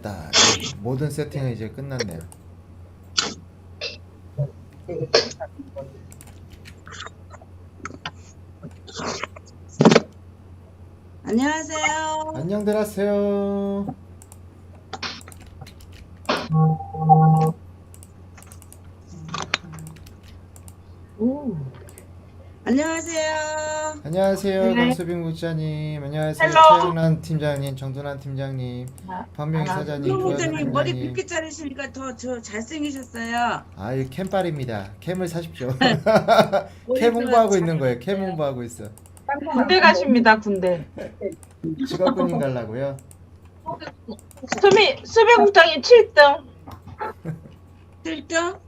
됐다. 모든 세팅은 이제 끝났네요. 안녕하세요. 안녕들 하세요. 안녕하세요. 안녕하세요. 네. 강수빈 국장님. 안녕하세요. 헬로. 최영란 팀장님, 정준환 팀장님, 박명희 사장님, 조하선 홍국장님 머리 팀장님. 빗게 자르시니까 더 저 잘생기셨어요. 아, 이 캠빨입니다. 캠을 사십시오. 머리 캠 홍보하고 좀 있는 거예요. 캠 홍보하고 있어. 군대 가십니다. 군대. 직업군인 가려고요. 수비국장님 7등. 7등?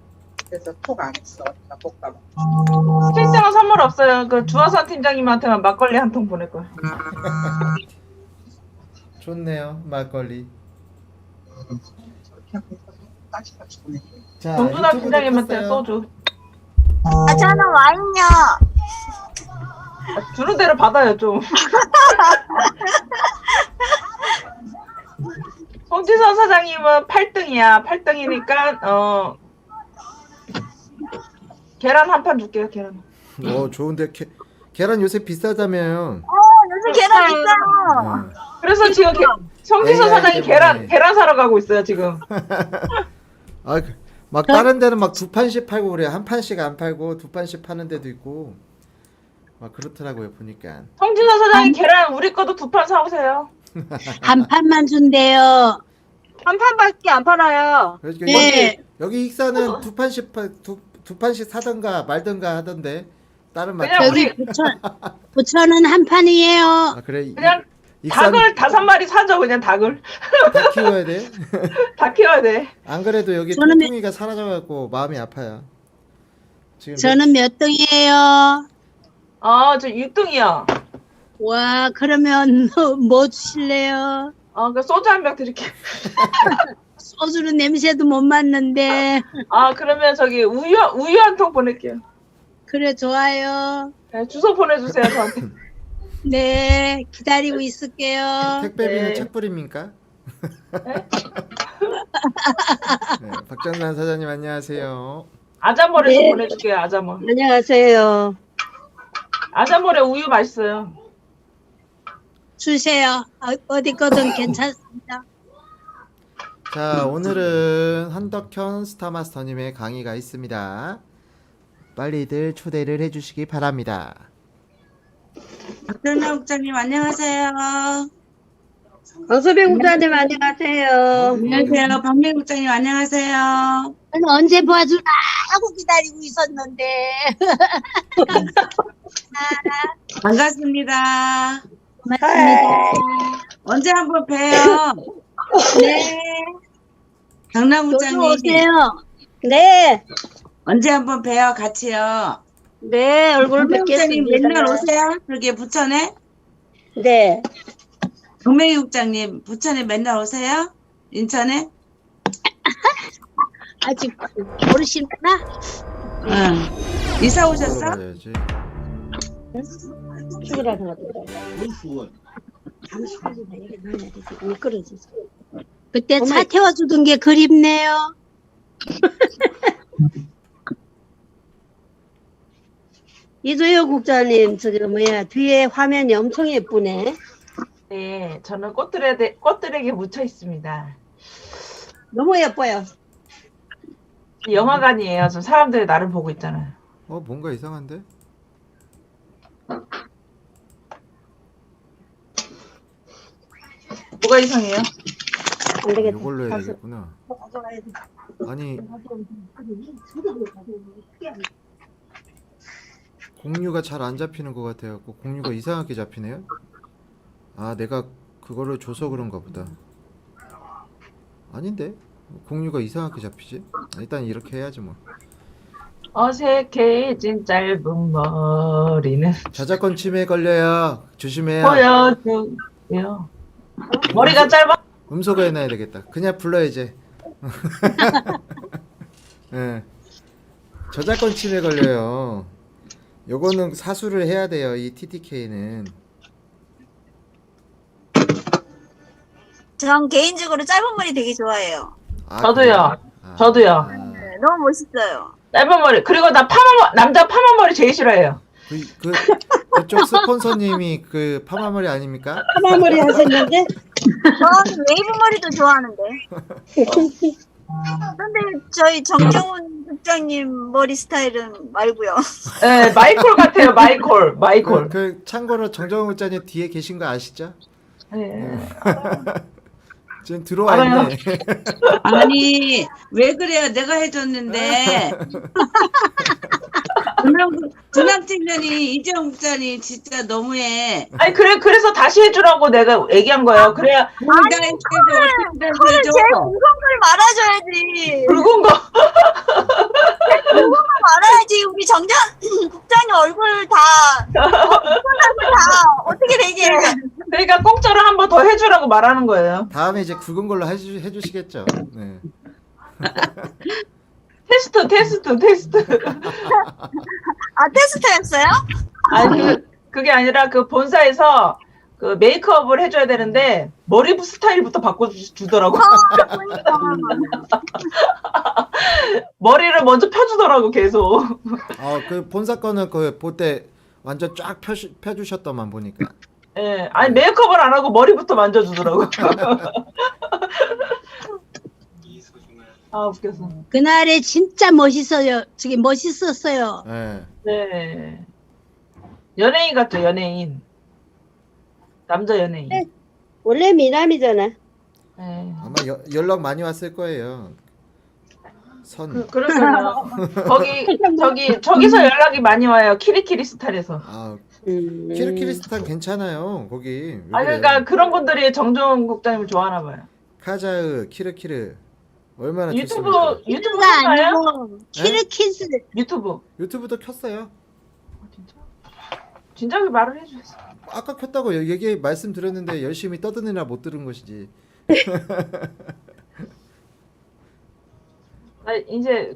그래서 톡 안 했어. 나 볼까 봐. 7등은 선물 없어요. 그 주하선 팀장님한테만 막걸리 한 통 보낼 거야. 좋네요. 막걸리. 저렇게 하고 따지따지 보내. 자, 정준환 유튜브도 팀장님한테 켰어요. 소주. 저는 와인요. 주는 대로 받아요 좀. 송지선 사장님은 8등이야. 8등이니까 계란 한 판 줄게요. 계란. 좋은데 계란 요새 비싸다며요. 요즘 계란 비싸요. 그래서 지금 송지선 AI 사장이 때문에. 계란 사러 가고 있어요 지금. 아, 막 다른 데는 막 두 판씩 팔고 그래요. 한 판씩 안 팔고 두 판씩 파는 데도 있고. 막 그렇더라고요, 보니까. 송지선 사장이 계란 우리 것도 2판 사오세요. 한 판만 준대요. 한 판밖에 안 팔아요. 그래서 네. 여기 익사는 두 판씩 사던가 말던가 하던데. 다른 맛. 그냥 여기 우리 부천은 한 판이에요. 아, 그래. 그냥 익사는 닭을 5마리 사죠. 그냥 닭을 다 키워야 돼. 다 키워야 돼. 안 그래도 여기 저는 통통이가 사라져갖고 마음이 아파요. 지금 저는 몇 등이에요? 저 6등이요. 와, 그러면 뭐 주실래요? 그 소주 한 병 드릴게요. 소주는 냄새도 못 맡는데. 그러면 저기 우유 한 통 보낼게요. 그래, 좋아요. 네, 주소 보내주세요 저한테. 네, 기다리고 있을게요. 택배비는 네. 착불입니까? 네? 네, 박정란 사장님 안녕하세요. 아자몰에 좀 네. 보내줄게요. 아자몰. 안녕하세요. 아자몰에 우유 맛있어요. 주세요. 어디 거든 괜찮습니다. 자, 오늘은 한덕현 스타마스터님의 강의가 있습니다. 빨리들 초대를 해주시기 바랍니다. 박전화 국장님 안녕하세요. 강소빈 국장님 안녕하세요. 안녕하세요. 박명 국장님 안녕하세요. 저는 언제 봐주나 하고 기다리고 있었는데. 반갑습니다. 고맙습니다. 언제 한번 봬요. 네. 강남 조심 국장님 오세요. 네. 언제 한번 봬요. 같이요. 네, 얼굴 박명 국장님 뵙겠습니다. 맨날 오세요. 그렇게 부천에. 네. 박명희 국장님 부천에 맨날 오세요. 인천에. 아직 모르시나? 응. 이사 오셨어? 가야지. 죽으라는 것도. 미끄러져서. 그때 차 태워주던 게 그립네요. 이조혁 국장님, 뒤에 화면이 엄청 예쁘네. 네, 저는 꽃들에게 묻혀 있습니다. 너무 예뻐요. 영화관이에요. 저 사람들이 나를 보고 있잖아요. 뭔가 이상한데? 뭐가 이상해요? 안 되겠다. 이걸로 해야 가서 되겠구나. 가져가야 돼. 아니, 공유가 잘 안 잡히는 것 같아요. 공유가 이상하게 잡히네요. 아, 내가 그거를 줘서 그런가 보다. 아닌데? 공유가 이상하게 잡히지? 일단 이렇게 해야지 뭐. 어색해진 짧은 머리는 저작권 침해 걸려요. 조심해요. 보여주요. 머리가 짧아? 음소거 해놔야 되겠다. 그냥 불러 이제. 예. 저작권 침해 걸려요. 요거는 사수를 해야 돼요. 이 TTK는. 전 개인적으로 짧은 머리 되게 좋아해요. 아, 저도요. 그래요? 아, 저도요. 아, 네, 너무 멋있어요. 짧은 머리. 그리고 나 남자 파마 머리 제일 싫어해요. 그쪽 스폰서님이 그 파마머리 아닙니까? 파마머리 하셨는데? 저는 웨이브 머리도 좋아하는데. 근데 저희 정정훈 국장님 머리 스타일은 말고요. 네, 마이콜 같아요. 마이콜. 그 참고로 정정훈 국장님 뒤에 계신 거 아시죠? 네. 지금 들어와 알아요. 있네. 아니, 왜 그래요? 내가 해줬는데. 군함팀장이 이재용 국장님 진짜 너무해. 아니 그래서 다시 해주라고 내가 얘기한 거예요. 그래야 공장에서 어떻게 그걸 해줘? 제일 굵은 걸 말아줘야지. 굵은 거. 굵은 걸 말아야지. 우리 정장 국장님 얼굴 다 어떻게 되게. 그러니까 공짜로 한 번 더 해주라고 말하는 거예요. 다음에 이제 굵은 걸로 해주시겠죠. 네. 테스트. 아 테스트였어요? 아니 그게 아니라 그 본사에서 그 메이크업을 해줘야 되는데 머리 스타일부터 바꿔주더라고. 그러니까. 머리를 먼저 펴주더라고 계속. 그 본사 거는 그 볼 때 완전 쫙 펴주셨더만 보니까. 예, 아니 메이크업을 안 하고 머리부터 만져주더라고. 아 웃겼어. 그날에 진짜 멋있어요. 저기 멋있었어요. 네. 네. 연예인 같죠, 연예인. 남자 연예인. 네. 원래 미남이잖아. 네. 아마 연락 많이 왔을 거예요. 그러니까요. 저기서 연락이 많이 와요. 키리키리스탄에서. 키르키리스탄 괜찮아요. 거기. 왜 아 그래요? 그러니까 그런 분들이 정정훈 국장님을 좋아하나 봐요. 카자흐, 키르키르 얼마나 유튜브 좋습니까? 유튜브 가 하나요? 아니고 키르키스. 유튜브. 유튜브도 켰어요. 진짜? 진작에 말을 해주셨어. 아까 켰다고 얘기 말씀드렸는데 열심히 떠드느라 못 들은 것이지. 아 이제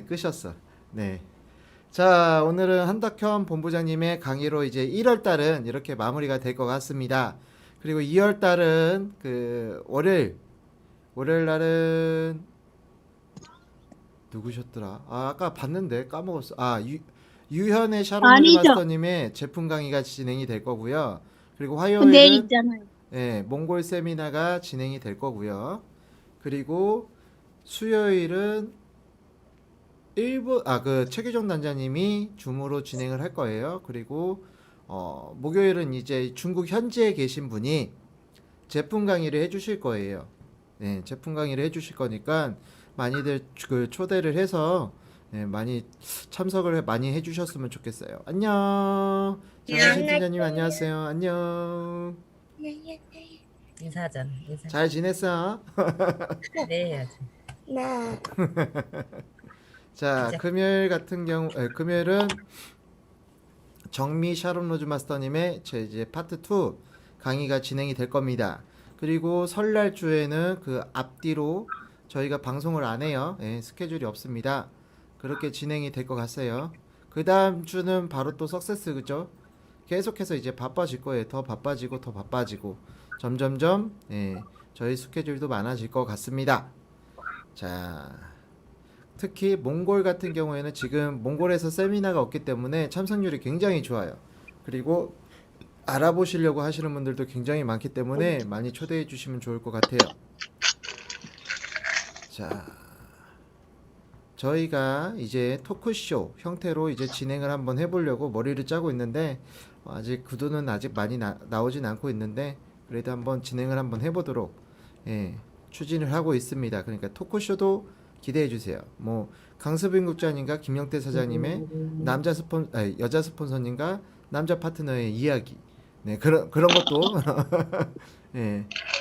끄셨어. 네. 자, 오늘은 한덕현 본부장님의 강의로 이제 1월 달은 이렇게 마무리가 될 것 같습니다. 그리고 2월 달은 그 월요일 날은 누구셨더라? 아까 봤는데 까먹었어. 유현의 샤론 아니죠. 마스터님의 제품 강의가 진행이 될 거고요. 그리고 내일 화요일은 있잖아요. 몽골 세미나가 진행이 되고요. 그리고 수요일은 그 최규정 단장님이 줌으로 진행을 할 거예요. 그리고 목요일은 이제 중국 현지에 계신 분이 제품 강의를 해주실 거예요. 네, 제품 강의를 해주실 거니까 많이들 그 초대를 해서 많이 참석을 많이 해주셨으면 좋겠어요. 안녕. 장신 팀장님 안녕하세요. 안녕. 인사하자. 잘 지냈어? 네, 해야지. 자, 진짜. 금요일은 정미 샤론 로즈 마스터님의 이제 파트 2 강의가 진행이 될 겁니다. 그리고 설날 주에는 그 앞뒤로 저희가 방송을 안 해요. 스케줄이 없습니다. 그렇게 진행이 될 것 같아요. 그 다음 주는 바로 또 석세스, 그죠? 계속해서 이제 바빠질 거예요. 더 바빠지고 점점점 저희 스케줄도 많아질 것 같습니다. 자, 특히 몽골 같은 경우에는 지금 몽골에서 세미나가 없기 때문에 참석률이 굉장히 좋아요. 그리고 알아보시려고 하시는 분들도 굉장히 많기 때문에 많이 초대해 주시면 좋을 것 같아요. 자, 저희가 이제 토크쇼 형태로 이제 진행을 한번 해보려고 머리를 짜고 있는데 아직 구도는 아직 많이 나오진 않고 있는데 그래도 한번 진행을 한번 해보도록 추진을 하고 있습니다. 그러니까 토크쇼도 기대해 주세요. 뭐 강수빈 국장님과 김영태 사장님의 여자 스폰서님과 남자 파트너의 이야기, 그런 것도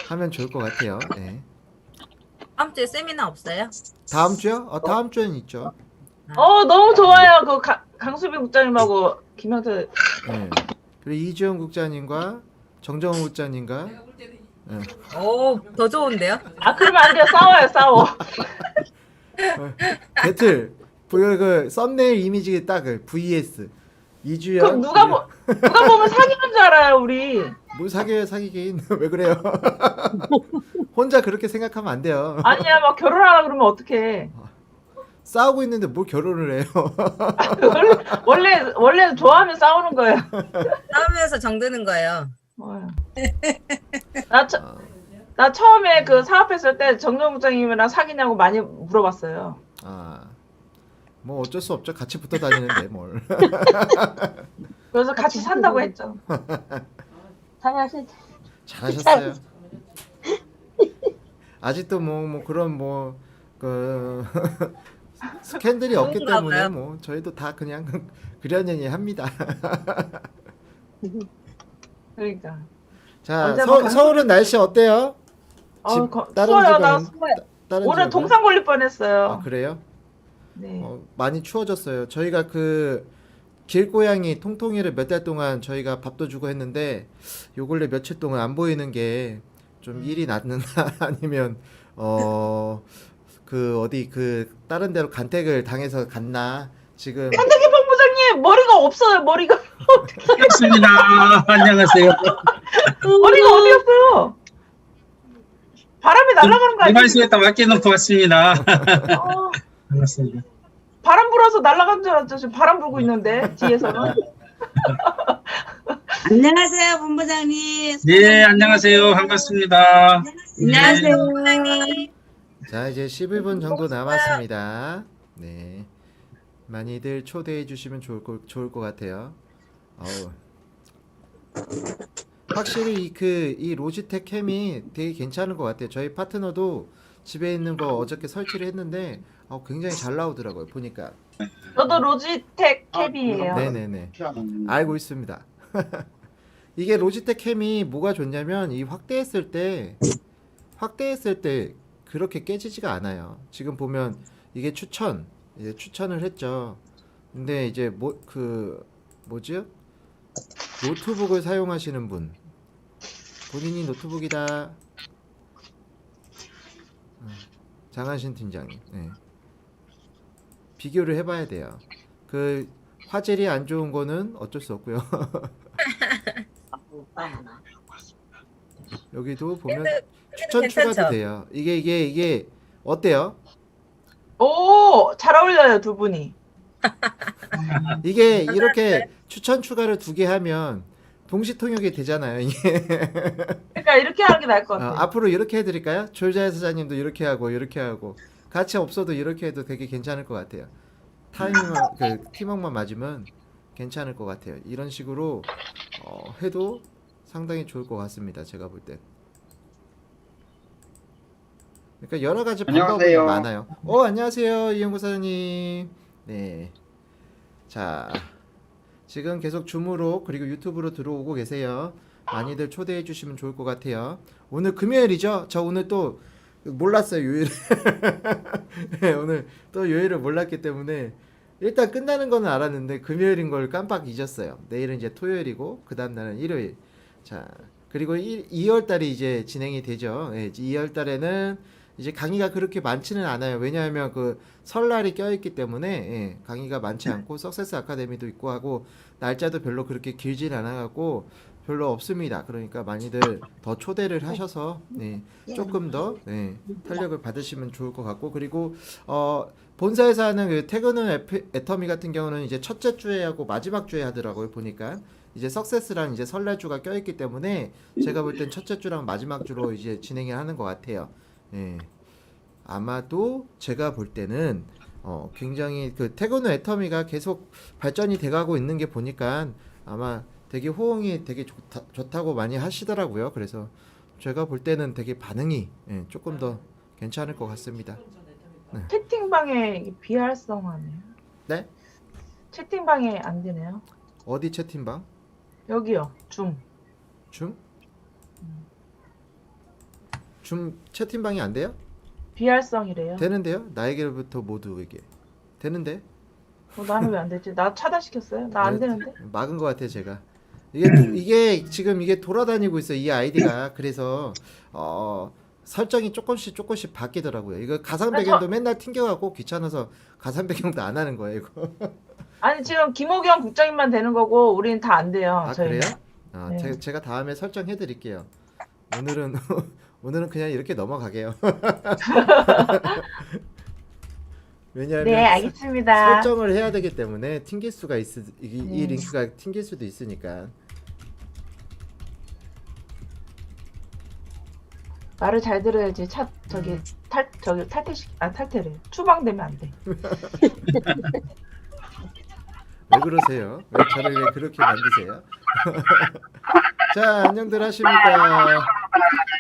하면 좋을 것 같아요. 다음 주에 세미나 없어요? 다음 주요? 다음 주에는 있죠. 너무 좋아요. 그 강수빈 국장님하고 김영태. 그리고 이주영 국장님과 정정훈 국장님과 오, 더 좋은데요? 아 그러면 안 돼요. 싸워요. 배틀 그 썸네일 이미지 딱 그 VS 이주연. 그럼 누가 보면 사귀는 줄 알아요, 우리. 뭘 사귀어요 사귀긴 왜 그래요? 혼자 그렇게 생각하면 안 돼요. 아니야, 막 결혼하라 그러면 어떡해. 싸우고 있는데 뭘 결혼을 해요? 원래 좋아하면 싸우는 거예요. 싸우면서 정드는 거예요. 나 처음에 그 사업했을 때 정정 부장님이랑 사귀냐고 많이 물어봤어요. 뭐 어쩔 수 없죠. 같이 붙어 다니는데 뭘. 그래서 같이 산다고 했죠. 잘하셨어요. 아직도 뭐 그런 그 스캔들이 없기 그런가 때문에 봐요. 뭐 저희도 다 그냥 그려내니 합니다. 그러니까. 자, 언제 한번 서울은 날씨 어때요? 다른 추워요. 나 지역은- 추워요. 다른 오늘 지역은? 동상 걸릴 뻔했어요. 그래요? 네. 많이 추워졌어요. 저희가 그 길고양이 통통이를 몇 달 동안 저희가 밥도 주고 했는데 요 근래 며칠 동안 안 보이는 게 좀 일이 났는다 아니면 그 어디 그 다른 데로 간택을 당해서 갔나 지금. 한대기 본부장님 머리가 없어요. 머리가 반갑습니다. 안녕하세요. 머리가 어디 갔어요? 바람이 날아가는 거 아니에요? 이발소에다 맡겨놓고 왔습니다. 어, 반갑습니다. 바람 불어서 날아간 줄 알았죠. 지금 바람 불고 있는데 뒤에서는. 안녕하세요, 본부장님. 네, 안녕하세요. 반갑습니다. 안녕하세요. 자, 이제 11분 정도 남았습니다. 네. 많이들 초대해 주시면 좋을 것 같아요. 확실히 이 로지텍 캠이 되게 괜찮은 것 같아요. 저희 파트너도 집에 있는 거 어저께 설치를 했는데 굉장히 잘 나오더라고요. 보니까. 저도 로지텍 캡이에요. 네네네. 알고 있습니다. 이게 로지텍 캠이 뭐가 좋냐면 이 확대했을 때 그렇게 깨지지가 않아요. 지금 보면 이게 이제 추천을 했죠. 근데 이제 뭐지? 노트북을 사용하시는 분, 본인이 노트북이다. 장한신 팀장님. 네. 비교를 해봐야 돼요. 그 화질이 안 좋은 거는 어쩔 수 없고요. 여기도 보면 추천 추가도 괜찮죠? 돼요. 이게 어때요? 오, 잘 어울려요, 두 분이. 이게 이렇게 추천 추가를 2개 하면 동시 통역이 되잖아요. 이게. 그러니까 이렇게 하는 게 나을 것 같아요. 앞으로 이렇게 해드릴까요? 졸자의 사장님도 이렇게 하고 같이 없어도 이렇게 해도 되게 괜찮을 것 같아요. 팀워크만 맞으면 괜찮을 것 같아요. 이런 식으로 해도 상당히 좋을 것 같습니다. 제가 볼 땐. 그러니까 여러 가지 방법이 안녕하세요. 많아요. 안녕하세요, 이영구 사장님. 네. 자, 지금 계속 줌으로 그리고 유튜브로 들어오고 계세요. 많이들 초대해 주시면 좋을 것 같아요. 오늘 금요일이죠? 저 오늘 또 몰랐어요, 요일. 네, 오늘 또 요일을 몰랐기 때문에 일단 끝나는 거는 알았는데 금요일인 걸 깜빡 잊었어요. 내일은 이제 토요일이고 그 다음 날은 일요일. 자, 그리고 2월 달이 이제 진행이 되죠. 네, 2월 달에는 이제 강의가 그렇게 많지는 않아요. 왜냐하면 그 설날이 껴있기 때문에 강의가 많지 않고 석세스 아카데미도 있고 하고 날짜도 별로 그렇게 길진 않아갖고 별로 없습니다. 그러니까 많이들 더 초대를 하셔서 조금 더 탄력을 받으시면 좋을 것 같고, 그리고 본사에서 하는 그 퇴근은 애터미 같은 경우는 이제 첫째 주에 하고 마지막 주에 하더라고요. 보니까 이제 석세스랑 이제 설날 주가 껴있기 때문에 제가 볼 땐 첫째 주랑 마지막 주로 이제 진행을 하는 것 같아요. 아마도 제가 볼 때는 굉장히 그 퇴근 후 애터미가 계속 발전이 돼가고 있는 게 보니까 아마 되게 호응이 되게 좋다고 많이 하시더라고요. 그래서 제가 볼 때는 되게 반응이 조금 더 괜찮을 것 같습니다. 채팅방에 비활성화네요. 네? 채팅방에 안 되네요. 어디 채팅방? 여기요. 줌. 줌? 줌 채팅방이 안 돼요? 비활성이래요. 되는데요? 나에게로부터 모두에게 되는데? 나는 왜 안 되지? 나 차단시켰어요? 나 안 되는데? 막은 것 같아요, 제가. 이게 지금 이게 돌아다니고 있어요, 이 아이디가. 그래서 설정이 조금씩 바뀌더라고요. 이거 가상 아, 배경도 맨날 튕겨갖고 귀찮아서 가상 배경도 안 하는 거예요, 이거. 아니 지금 김호경 국장님만 되는 거고 우리는 다 안 돼요. 아, 저희는. 그래요? 아, 네. 제가 다음에 설정해 드릴게요. 오늘은 오늘은 그냥 이렇게 넘어가게요. 왜냐하면 네, 알겠습니다. 설정을 해야 되기 때문에 튕길 수가 이 링크가 튕길 수도 있으니까. 말을 잘 들어야지. 저기 탈퇴래. 추방되면 안 돼. 왜 그러세요? 왜 저를 왜 그렇게 만드세요? 자, 안녕들 하십니까?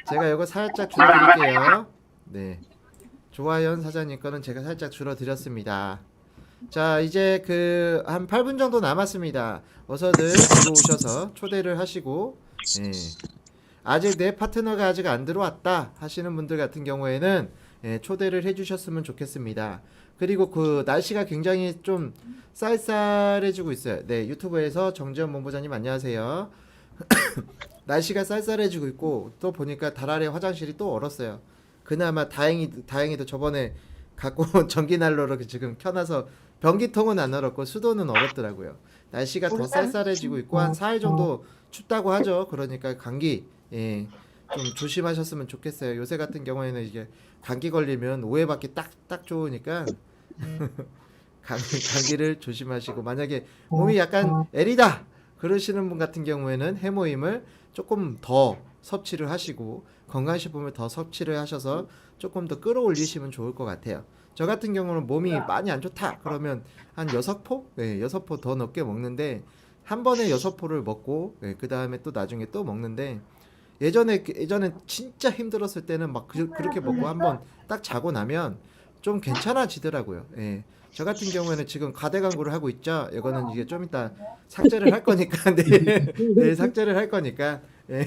제가 이거 살짝 줄여드릴게요. 네, 조아연 사장님 거는 제가 살짝 줄여드렸습니다. 자, 이제 한 8분 정도 남았습니다. 어서들 들어오셔서 초대를 하시고, 네. 아직 내 파트너가 아직 안 들어왔다 하시는 분들 같은 경우에는 초대를 해주셨으면 좋겠습니다. 그리고 날씨가 굉장히 좀 쌀쌀해지고 있어요. 네, 유튜브에서 정지현 본부장님 안녕하세요. 날씨가 쌀쌀해지고 있고 또 보니까 달 아래 화장실이 또 얼었어요. 그나마 다행히도 저번에 갖고 온 전기난로를 지금 켜놔서 변기통은 안 얼었고 수도는 얼었더라고요. 날씨가 더 쌀쌀해지고 있고 한 4일 정도 춥다고 하죠. 그러니까 감기 좀 조심하셨으면 좋겠어요. 요새 같은 경우에는 이게 감기 걸리면 오해받기 딱 좋으니까 감기를 조심하시고, 만약에 몸이 약간 애리다 그러시는 분 같은 경우에는 해모임을 조금 더 섭취를 하시고 건강식품을 더 섭취를 하셔서 조금 더 끌어올리시면 좋을 것 같아요. 저 같은 경우는 몸이 많이 안 좋다 그러면 한 6포? 네, 6포 더 넘게 먹는데 한 번에 6포를 먹고 그 다음에 또 나중에 또 먹는데, 예전엔 진짜 힘들었을 때는 막 그렇게 먹고 한번 딱 자고 나면 좀 괜찮아지더라고요. 예. 저 같은 경우에는 지금 가대강구를 하고 있죠. 이거는 이게 좀 이따 삭제를 할 거니까 네, 삭제를 할 거니까 그냥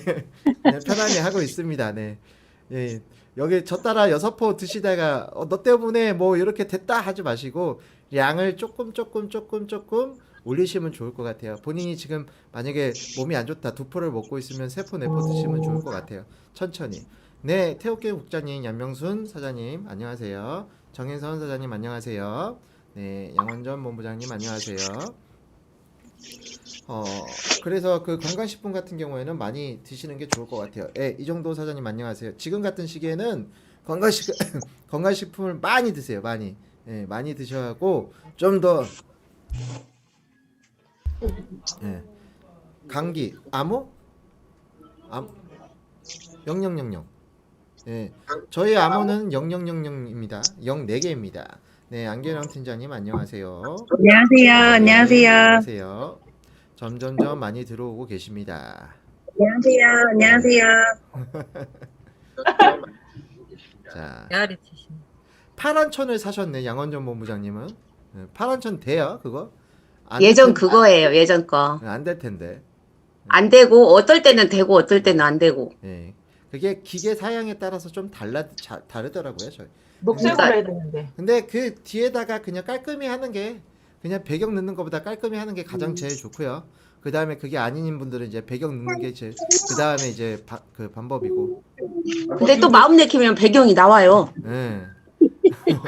편하게 하고 있습니다. 네. 예. 여기 저 따라 6포 드시다가 너 때문에 뭐 이렇게 됐다 하지 마시고 양을 조금 올리시면 좋을 것 같아요. 본인이 지금 만약에 몸이 안 좋다 2포를 먹고 있으면 3포 4포 드시면 좋을 것 같아요. 천천히. 네, 태옥계 국장님, 양명순 사장님 안녕하세요. 정인선 사장님 안녕하세요. 네, 양원전 본부장님 안녕하세요. 그래서 건강식품 같은 경우에는 많이 드시는 게 좋을 것 같아요. 이정도 사장님 안녕하세요. 지금 같은 시기에는 건강식품을 많이 드세요. 많이 드셔갖고 좀 더 감기, 암호? 0000. 저희 암호는 0000입니다. 04개입니다. 네, 안계령 팀장님 안녕하세요. 안녕하세요. 안녕하세요. 안녕하세요. 점점점 많이 들어오고 계십니다. 안녕하세요. 자, 야리 치신. 파란 천을 사셨네, 양원전 본부장님은. 파란 천 돼요, 그거? 예전 그거예요. 예전 거. 안 될 텐데. 안 되고 어떨 때는 되고 어떨 때는 안 되고. 예. 그게 기계 사양에 따라서 좀 다르더라고요, 저희. 녹색으로 해야 되는데. 근데 그 뒤에다가 그냥 깔끔히 하는 게, 그냥 배경 넣는 것보다 깔끔히 하는 게 가장 제일 좋고요. 그 다음에 그게 아닌 분들은 이제 배경 넣는 게 제일, 그 다음에 이제 그 방법이고. 근데 또 마음 내키면 배경이 나와요. 예.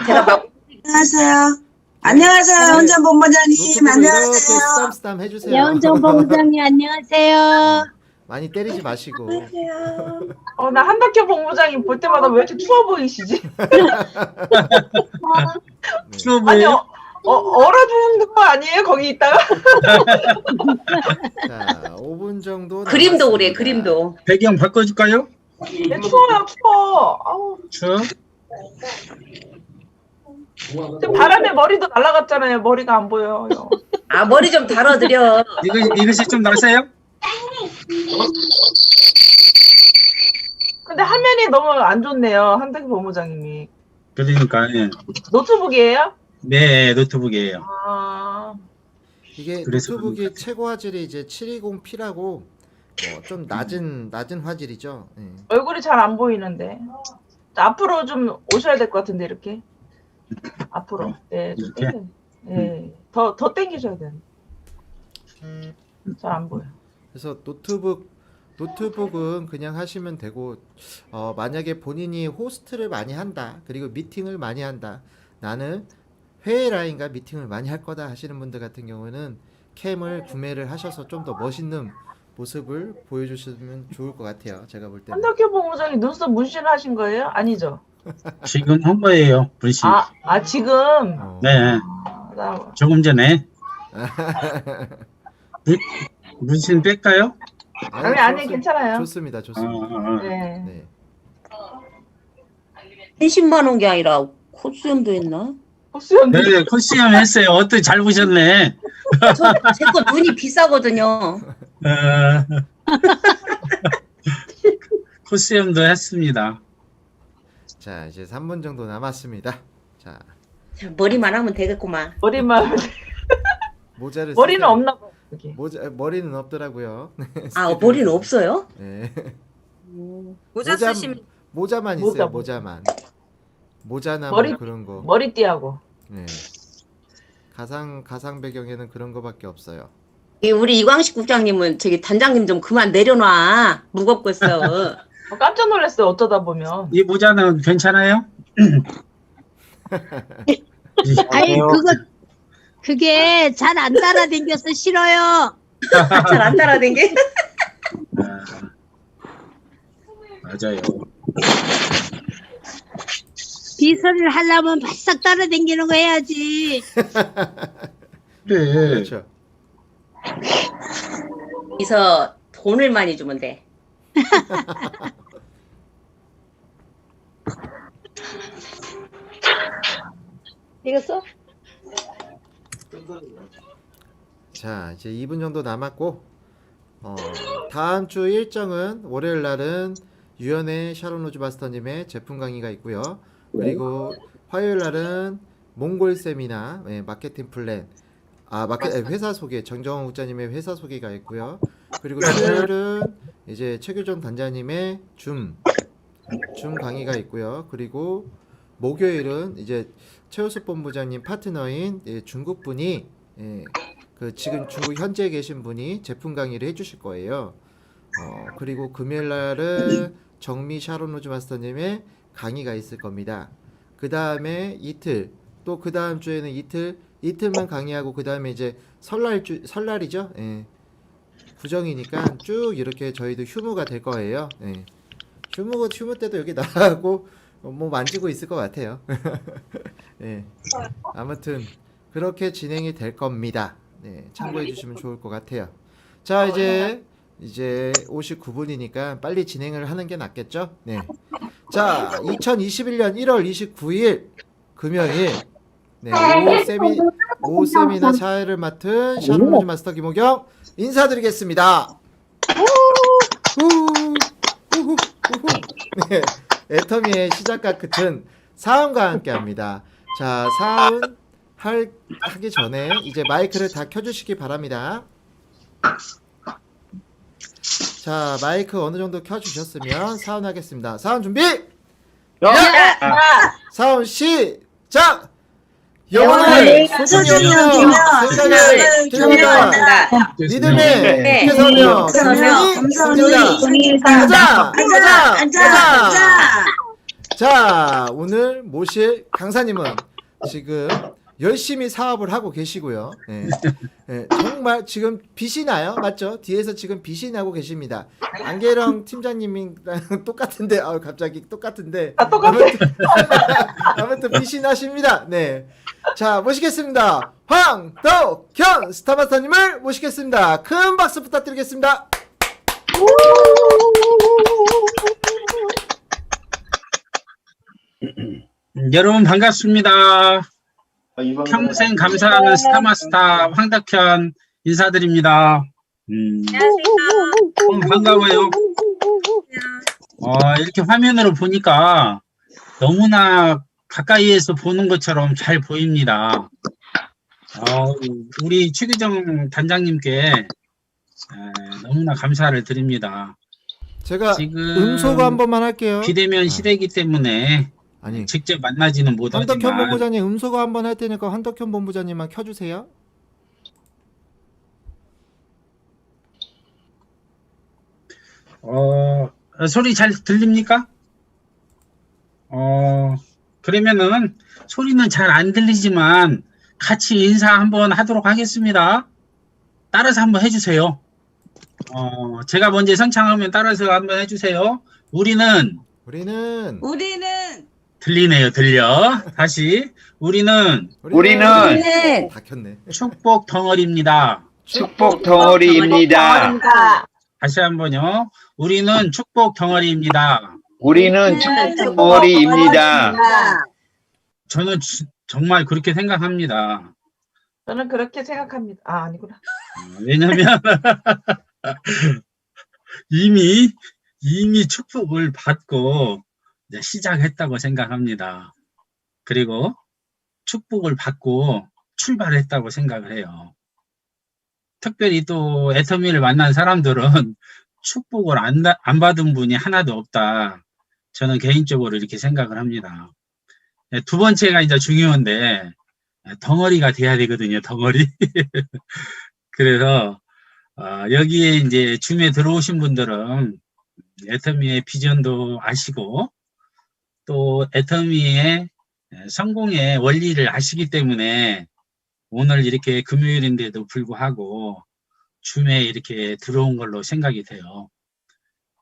제가 막 안녕하세요. 안녕하세요. 원전 본부장님. 노트북을 이렇게 안녕하세요. 쓰담쓰담 해주세요. 양원정 본부장님 안녕하세요. 많이 때리지 마시고. 나 한덕현 본부장님 볼 때마다 왜 이렇게 추워 보이시지? 추워 아니, 보여요? 얼어 죽는 거 아니에요? 거기 있다가? 자, 5분 정도 그림도 남았습니다. 그래. 그림도. 배경 바꿔줄까요? 네, 추워요, 추워. 아우, 추워? 지금 바람에 머리도 날아갔잖아요. 머리가 안 보여요. 아 머리 좀 달아드려. 이것이 좀 나세요? 근데 화면이 너무 안 좋네요. 한덕현 본부장님이. 그러니까, 예. 노트북이에요? 네, 노트북이에요. 아, 이게 그래서 노트북이 그런 것 최고 화질이 이제 720p라고 좀 낮은 화질이죠. 예. 얼굴이 잘 안 보이는데. 앞으로 좀 오셔야 될 것 같은데, 이렇게. 앞으로. 네, 좀 이렇게? 땡겨. 네, 더 땡기셔야 돼요. 잘 안 보여. 그래서 노트북 노트북은 그냥 하시면 되고 만약에 본인이 호스트를 많이 한다 그리고 미팅을 많이 한다 나는 회의 라인과 미팅을 많이 할 거다 하시는 분들 같은 경우는 캠을 구매를 하셔서 좀 더 멋있는 모습을 보여주시면 좋을 것 같아요. 제가 볼 때는. 한덕현 본부장이 눈썹 문신을 하신 거예요? 아니죠? 지금 한 거예요, 분신. 지금? 네, 나 조금 전에. 문신 뺄까요? 아니, 괜찮아요. 좋습니다. 좋습니다. 네. 네. 30만 원 게 아니라 코수염도 했나? 호수연 네, 코스염 했어요. 어떻게 잘 보셨네. 제 거 눈이 비싸거든요. 코스염도 했습니다. 자, 이제 3분 정도 남았습니다. 자, 자, 머리만 하면 되겠구만. 머리만 모자를 머리는 쓰세요. 없나 봐. 여기. 머리는 없더라고요. 아, 머리는 없어요? 네. 모자 쓰시면 모자만 모자, 있어요. 모자만. 모자나 머리- 뭐 그런 거. 머리띠하고. 네. 가상 배경에는 그런 거밖에 없어요. 우리 이광식 국장님은 저기 단장님 좀 그만 내려놔. 무겁겠어. 깜짝 놀랐어요. 어쩌다 보면. 이 모자는 괜찮아요? 아니 그게 잘 안 따라댕겨서 싫어요. 잘 안 따라된 게? 맞아요. 비서를 하려면 바싹 따라댕기는 거 해야지. 그래. 그렇죠. 그래서 돈을 많이 주면 돼. 이겼어? 자, 이제 2분 정도 남았고 다음 주 일정은 월요일 날은 유연의 샤론 로즈 마스터님의 제품 강의가 있고요. 그리고 화요일 날은 몽골 세미나 마케팅 플랜 회사 소개 정정원 국장님의 회사 소개가 있고요. 그리고 수요일은 이제 최규정 단장님의 줌 강의가 있고요. 그리고 목요일은 이제 최우수 본부장님 파트너인 중국 분이 그 지금 중국 현지에 계신 분이 제품 강의를 해주실 거예요. 그리고 금요일 날은 정미 샤론 로즈 마스터님의 강의가 있을 겁니다. 그 다음에 이틀 또 그 다음 주에는 이틀만 강의하고 그 다음에 이제 설날이죠. 예. 구정이니까 쭉 이렇게 저희도 휴무가 될 거예요. 예. 휴무 때도 여기 나가고 뭐 만지고 있을 것 같아요. 예. 아무튼 그렇게 진행이 될 겁니다. 네, 참고해 주시면 좋을 것 같아요. 자, 이제 59분이니까 빨리 진행을 하는 게 낫겠죠? 네. 자, 2021년 1월 29일 금요일 네, 오후 세미나 사회를 맡은 샤론 로즈 마스터 김호경 인사드리겠습니다. 네, 애터미의 시작과 끝은 사운과 함께 합니다. 자, 사운 하기 전에 이제 마이크를 다 켜주시기 바랍니다. 자, 마이크 어느 정도 켜주셨으면 사운 하겠습니다. 사운 준비! 사운 시작! 영혼을 소중히 여기며 생각을 기념한다. 믿음의 최선이여 감사합니다. 가자! 자, 오늘 모실 강사님은 지금 열심히 사업을 하고 계시고요. 네. 네, 정말 지금 빛이 나요. 맞죠? 뒤에서 지금 빛이 나고 계십니다. 안계령 팀장님이랑 똑같은데, 갑자기 똑같은데. 아무튼 빛이 나십니다. 네. 자, 모시겠습니다. 황덕현 스타마스터님을 모시겠습니다. 큰 박수 부탁드리겠습니다. 여러분 반갑습니다. 평생 감사하는 스타마스터 황덕현 인사드립니다. 반가워요. 이렇게 화면으로 보니까 너무나 가까이에서 보는 것처럼 잘 보입니다. 우리 최규정 단장님께 너무나 감사를 드립니다. 제가 지금 음소거 한 번만 할게요. 비대면 시대이기 때문에 아니, 직접 만나지는 한덕현 못하지만 본부장님 음소거 한 번 할 테니까 한덕현 본부장님만 켜주세요. 소리 잘 들립니까? 그러면은 소리는 잘 안 들리지만 같이 인사 한번 하도록 하겠습니다. 따라서 한번 해주세요. 제가 먼저 선창하면 따라서 한번 해주세요. 우리는 들리네요, 들려. 다시 우리는 다 켰네. 축복 덩어리입니다. 축복 덩어리입니다. 다시 한번요. 우리는 축복 덩어리입니다. 우리는 축복 덩어리입니다. 저는 정말 그렇게 생각합니다. 저는 그렇게 생각합니다. 아, 아니구나. 왜냐면 이미 축복을 받고 이제 시작했다고 생각합니다. 그리고 축복을 받고 출발했다고 생각을 해요. 특별히 또 애터미를 만난 사람들은 축복을 안 받은 분이 하나도 없다. 저는 개인적으로 이렇게 생각을 합니다. 두 번째가 이제 중요한데 덩어리가 돼야 되거든요. 덩어리. 그래서 여기에 이제 줌에 들어오신 분들은 애터미의 비전도 아시고 또 애터미의 성공의 원리를 아시기 때문에 오늘 이렇게 금요일인데도 불구하고 줌에 이렇게 들어온 걸로 생각이 돼요.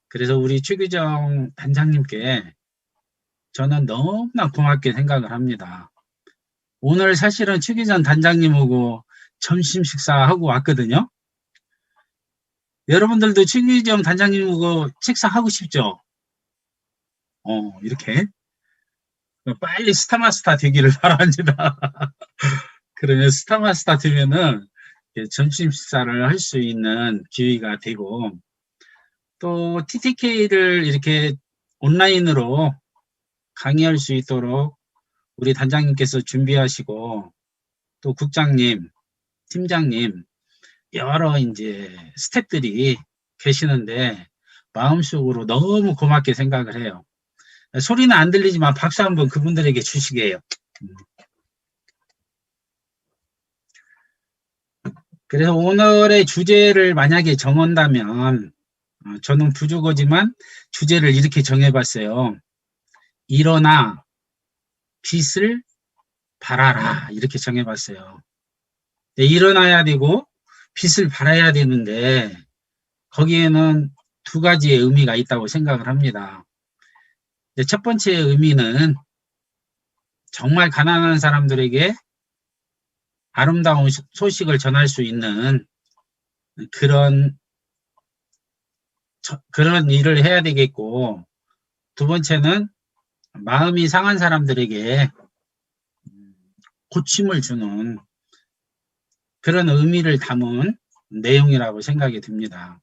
그래서 우리 최규정 단장님께 저는 너무나 고맙게 생각을 합니다. 오늘 사실은 최규정 단장님하고 점심 식사하고 왔거든요. 여러분들도 최규정 단장님하고 식사하고 싶죠? 이렇게 빨리 스타마스터 되기를 바랍니다. 그러면 스타마스터 되면은 점심 식사를 할 수 있는 기회가 되고 또 TTK를 이렇게 온라인으로 강의할 수 있도록 우리 단장님께서 준비하시고 또 국장님, 팀장님 여러 이제 스태프들이 계시는데 마음속으로 너무 고맙게 생각을 해요. 소리는 안 들리지만 박수 한번 그분들에게 주시게요. 그래서 오늘의 주제를 만약에 정한다면 저는 부주거지만 주제를 이렇게 정해봤어요. 일어나 빛을 발하라 이렇게 정해봤어요. 일어나야 되고 빛을 발해야 되는데 거기에는 두 가지의 의미가 있다고 생각을 합니다. 첫 번째 의미는 정말 가난한 사람들에게 아름다운 소식을 전할 수 있는 그런 일을 해야 되겠고, 두 번째는 마음이 상한 사람들에게 고침을 주는 그런 의미를 담은 내용이라고 생각이 듭니다.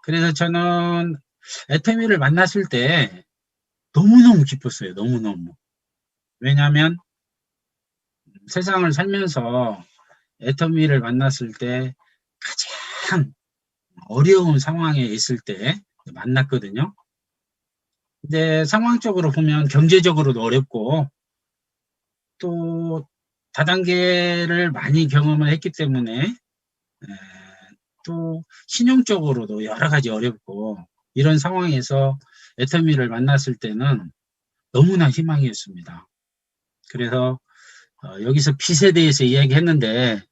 그래서 저는 애터미를 만났을 때 너무너무 기뻤어요. 너무너무. 왜냐하면 세상을 살면서 애터미를 만났을 때 가장 어려운 상황에 있을 때 만났거든요. 근데 상황적으로 보면 경제적으로도 어렵고 또 다단계를 많이 경험을 했기 때문에 또 신용적으로도 여러 가지 어렵고 이런 상황에서 애터미를 만났을 때는 너무나 희망이었습니다. 그래서 여기서 빛에 대해서 이야기했는데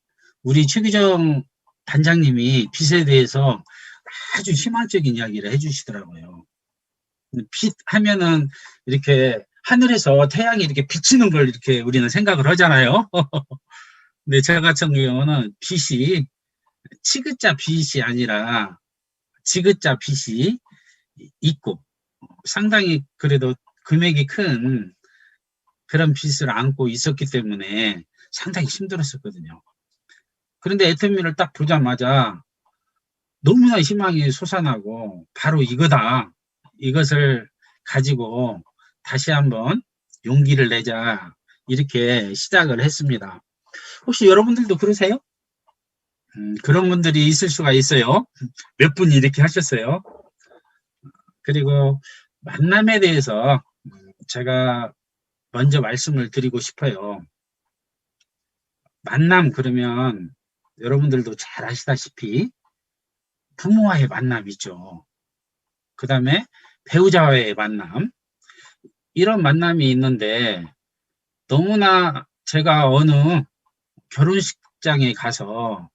우리 최규정 단장님이 빛에 대해서 아주 희망적인 이야기를 해주시더라고요. 빛 하면은 이렇게 하늘에서 태양이 이렇게 비치는 걸 이렇게 우리는 생각을 하잖아요. 근데 저 같은 경우는 빛이 치그자 빛이 아니라 지그자 빛이 있고 상당히 그래도 금액이 큰 그런 빛을 안고 있었기 때문에 상당히 힘들었었거든요. 그런데 애터미를 딱 보자마자 너무나 희망이 솟아나고 바로 이거다. 이것을 가지고 다시 한번 용기를 내자. 이렇게 시작을 했습니다. 혹시 여러분들도 그러세요? 그런 분들이 있을 수가 있어요. 몇 분이 이렇게 하셨어요. 그리고 만남에 대해서 제가 먼저 말씀을 드리고 싶어요. 만남 그러면 여러분들도 잘 아시다시피 부모와의 만남이죠. 그 다음에 배우자와의 만남, 이런 만남이 있는데 너무나 제가 어느 결혼식장에 가서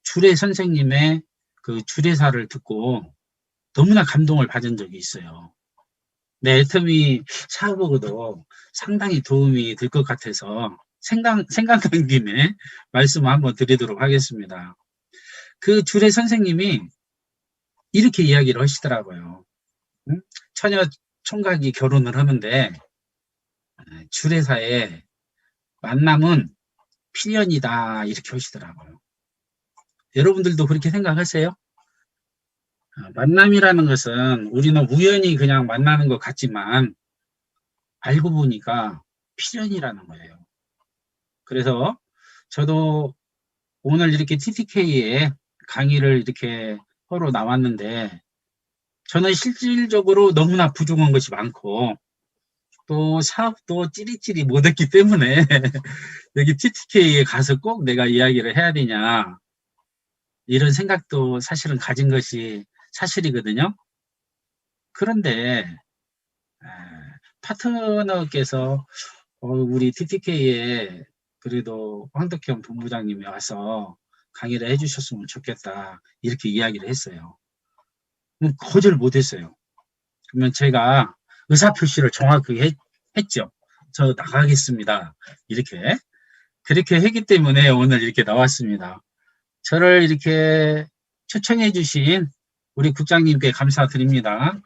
주례 선생님의 그 주례사를 듣고 너무나 감동을 받은 적이 있어요. 내 애터미 사업으로도 상당히 도움이 될 것 같아서 생각난 김에 말씀을 한번 드리도록 하겠습니다. 그 주례 선생님이 이렇게 이야기를 하시더라고요. 처녀 총각이 결혼을 하는데 주례사의 만남은 필연이다 이렇게 하시더라고요. 여러분들도 그렇게 생각하세요? 만남이라는 것은 우리는 우연히 그냥 만나는 것 같지만 알고 보니까 필연이라는 거예요. 그래서 저도 오늘 이렇게 TTK에 강의를 이렇게 하러 나왔는데 저는 실질적으로 너무나 부족한 것이 많고 또 사업도 찌릿찌릿 못했기 때문에 여기 TTK에 가서 꼭 내가 이야기를 해야 되냐 이런 생각도 사실은 가진 것이 사실이거든요. 그런데 파트너께서 우리 TTK에 그래도 황덕형 본부장님이 와서 강의를 해주셨으면 좋겠다 이렇게 이야기를 했어요. 거절 못했어요. 그러면 제가 의사표시를 정확하게 했죠. 저 나가겠습니다. 그렇게 했기 때문에 오늘 이렇게 나왔습니다. 저를 이렇게 초청해 주신 우리 국장님께 감사드립니다.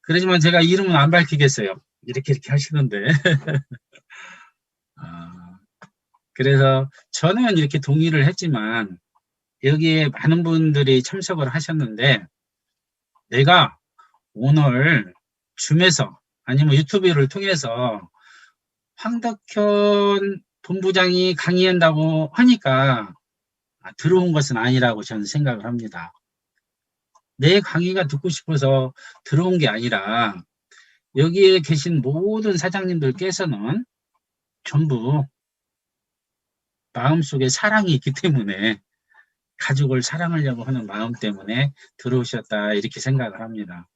그렇지만 제가 이름은 안 밝히겠어요. 이렇게 하시는데 그래서 저는 이렇게 동의를 했지만 여기에 많은 분들이 참석을 하셨는데 내가 오늘 줌에서 아니면 유튜브를 통해서 황덕현 본부장이 강의한다고 하니까 들어온 것은 아니라고 저는 생각을 합니다. 내 강의가 듣고 싶어서 들어온 게 아니라 여기에 계신 모든 사장님들께서는 전부 마음속에 사랑이 있기 때문에 가족을 사랑하려고 하는 마음 때문에 들어오셨다 이렇게 생각을 합니다.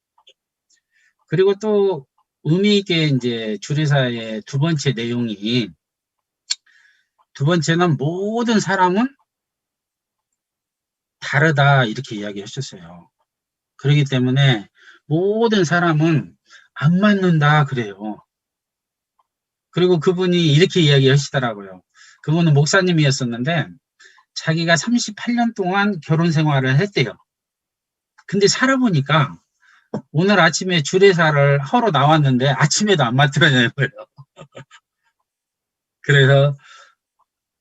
그리고 또 의미 있게 이제 주례사의 두 번째 내용이 두 번째는 모든 사람은 다르다 이렇게 이야기하셨어요. 그렇기 때문에 모든 사람은 안 맞는다 그래요. 그리고 그분이 이렇게 이야기하시더라고요. 그분은 목사님이었었는데 자기가 38년 동안 결혼 생활을 했대요. 근데 살아보니까 오늘 아침에 주례사를 하러 나왔는데 아침에도 안 맞더라는 거예요. 그래서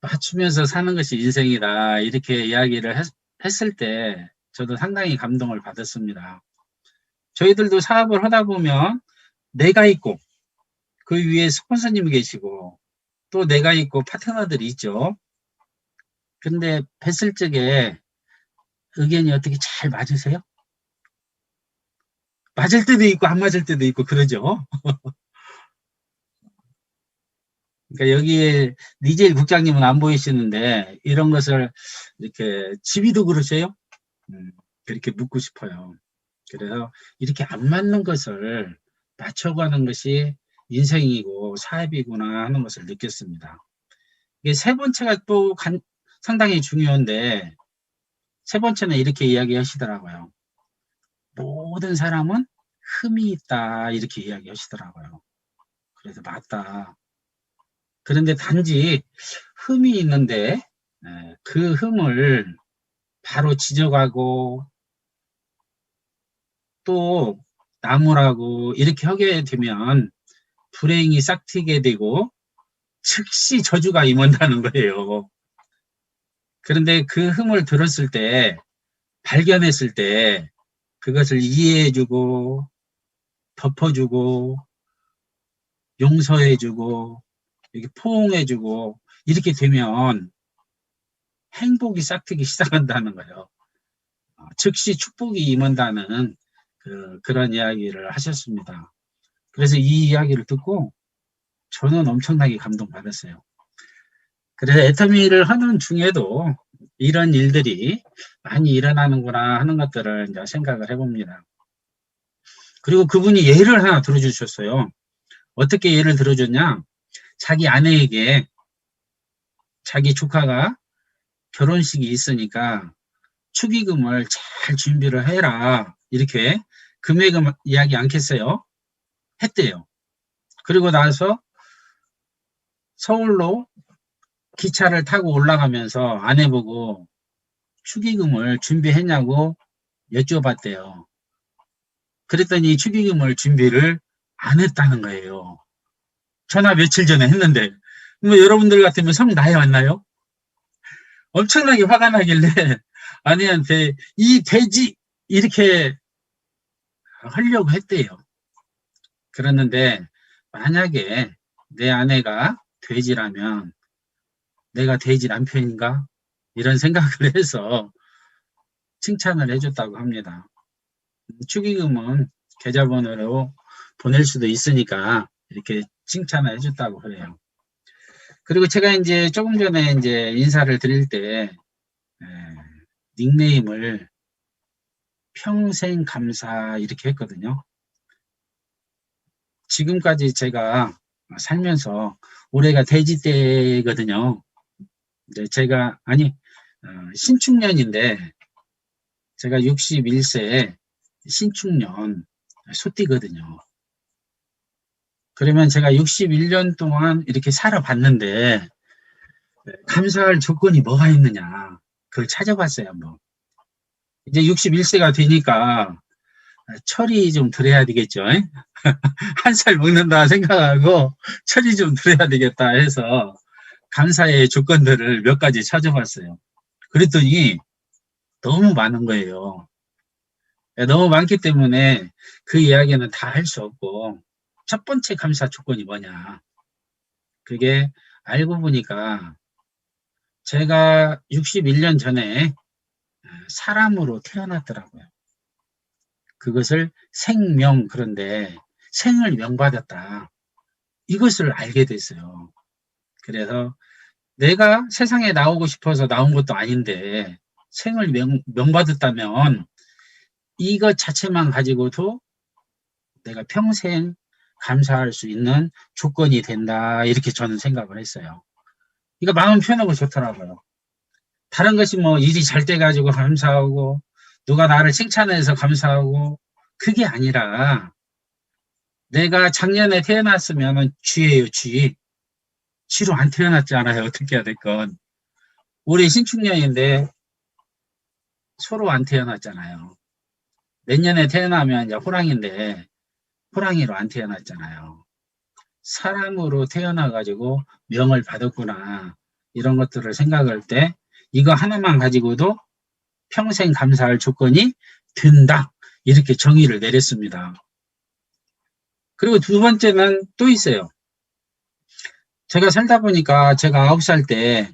맞추면서 사는 것이 인생이다 이렇게 이야기를 했을 때 저도 상당히 감동을 받았습니다. 저희들도 사업을 하다 보면 내가 있고 그 위에 스폰서님이 계시고 또 내가 있고 파트너들이 있죠. 근데 뵀을 적에 의견이 어떻게 잘 맞으세요? 맞을 때도 있고 안 맞을 때도 있고 그러죠. 그러니까 여기에 니젤 국장님은 안 보이시는데 이런 것을 이렇게 지비도 그러세요? 그렇게 묻고 싶어요. 그래서 이렇게 안 맞는 것을 맞춰가는 것이 인생이고 사업이구나 하는 것을 느꼈습니다. 이게 세 번째가 또 상당히 중요한데 세 번째는 이렇게 이야기하시더라고요. 모든 사람은 흠이 있다 이렇게 이야기하시더라고요. 그래서 맞다. 그런데 단지 흠이 있는데 그 흠을 바로 지적하고 또 나무라고 이렇게 하게 되면 불행이 싹트게 되고 즉시 저주가 임한다는 거예요. 그런데 그 흠을 들었을 때 발견했을 때 그것을 이해해주고 덮어주고 용서해주고 이렇게 포옹해주고 이렇게 되면 행복이 싹트기 시작한다는 거예요. 즉시 축복이 임한다는 그런 이야기를 하셨습니다. 그래서 이 이야기를 듣고 저는 엄청나게 감동받았어요. 그래서 애터미를 하는 중에도 이런 일들이 많이 일어나는구나 하는 것들을 이제 생각을 해봅니다. 그리고 그분이 예를 하나 들어주셨어요. 어떻게 예를 들어줬냐? 자기 아내에게 자기 조카가 결혼식이 있으니까 축의금을 잘 준비를 해라. 이렇게 금액은 이야기 않겠어요? 했대요. 그리고 나서 서울로 기차를 타고 올라가면서 아내 보고 축의금을 준비했냐고 여쭤봤대요. 그랬더니 축의금을 준비를 안 했다는 거예요. 전화 며칠 전에 했는데 뭐 여러분들 같으면 성 나이 왔나요? 엄청나게 화가 나길래 아내한테 이 돼지 이렇게 하려고 했대요. 그랬는데 만약에 내 아내가 돼지라면 내가 돼지 남편인가? 이런 생각을 해서 칭찬을 해줬다고 합니다. 축의금은 계좌번호로 보낼 수도 있으니까 이렇게 칭찬을 해줬다고 그래요. 그리고 제가 이제 조금 전에 이제 인사를 드릴 때 닉네임을 평생 감사 이렇게 했거든요. 지금까지 제가 살면서 올해가 돼지 때거든요. 이제 제가 신축년인데 제가 61세 신축년 소띠거든요. 그러면 제가 61년 동안 이렇게 살아봤는데 감사할 조건이 뭐가 있느냐 그걸 찾아봤어요. 한번. 이제 61세가 되니까 철이 좀 들어야 되겠죠. 한 살 먹는다 생각하고 철이 좀 들어야 되겠다 해서 감사의 조건들을 몇 가지 찾아봤어요. 그랬더니 너무 많은 거예요. 너무 많기 때문에 그 이야기는 다 할 수 없고 첫 번째 감사 조건이 뭐냐. 그게 알고 보니까 제가 61년 전에 사람으로 태어났더라고요. 그것을 생명 그런데 생을 명받았다. 이것을 알게 됐어요. 그래서 내가 세상에 나오고 싶어서 나온 것도 아닌데 생을 명받았다면 이것 자체만 가지고도 내가 평생 감사할 수 있는 조건이 된다. 이렇게 저는 생각을 했어요. 이거 마음 편하고 좋더라고요. 다른 것이 뭐 일이 잘 돼가지고 감사하고 누가 나를 칭찬해서 감사하고 그게 아니라 내가 작년에 태어났으면 쥐예요. 쥐. 쥐로 안 태어났잖아요. 어떻게 해야 될건. 올해 신축년인데 소로 안 태어났잖아요. 내년에 태어나면 이제 호랑이인데 호랑이로 안 태어났잖아요. 사람으로 태어나가지고 명을 받았구나. 이런 것들을 생각할 때 이거 하나만 가지고도 평생 감사할 조건이 된다. 이렇게 정의를 내렸습니다. 그리고 두 번째는 또 있어요. 제가 살다 보니까 제가 9살 때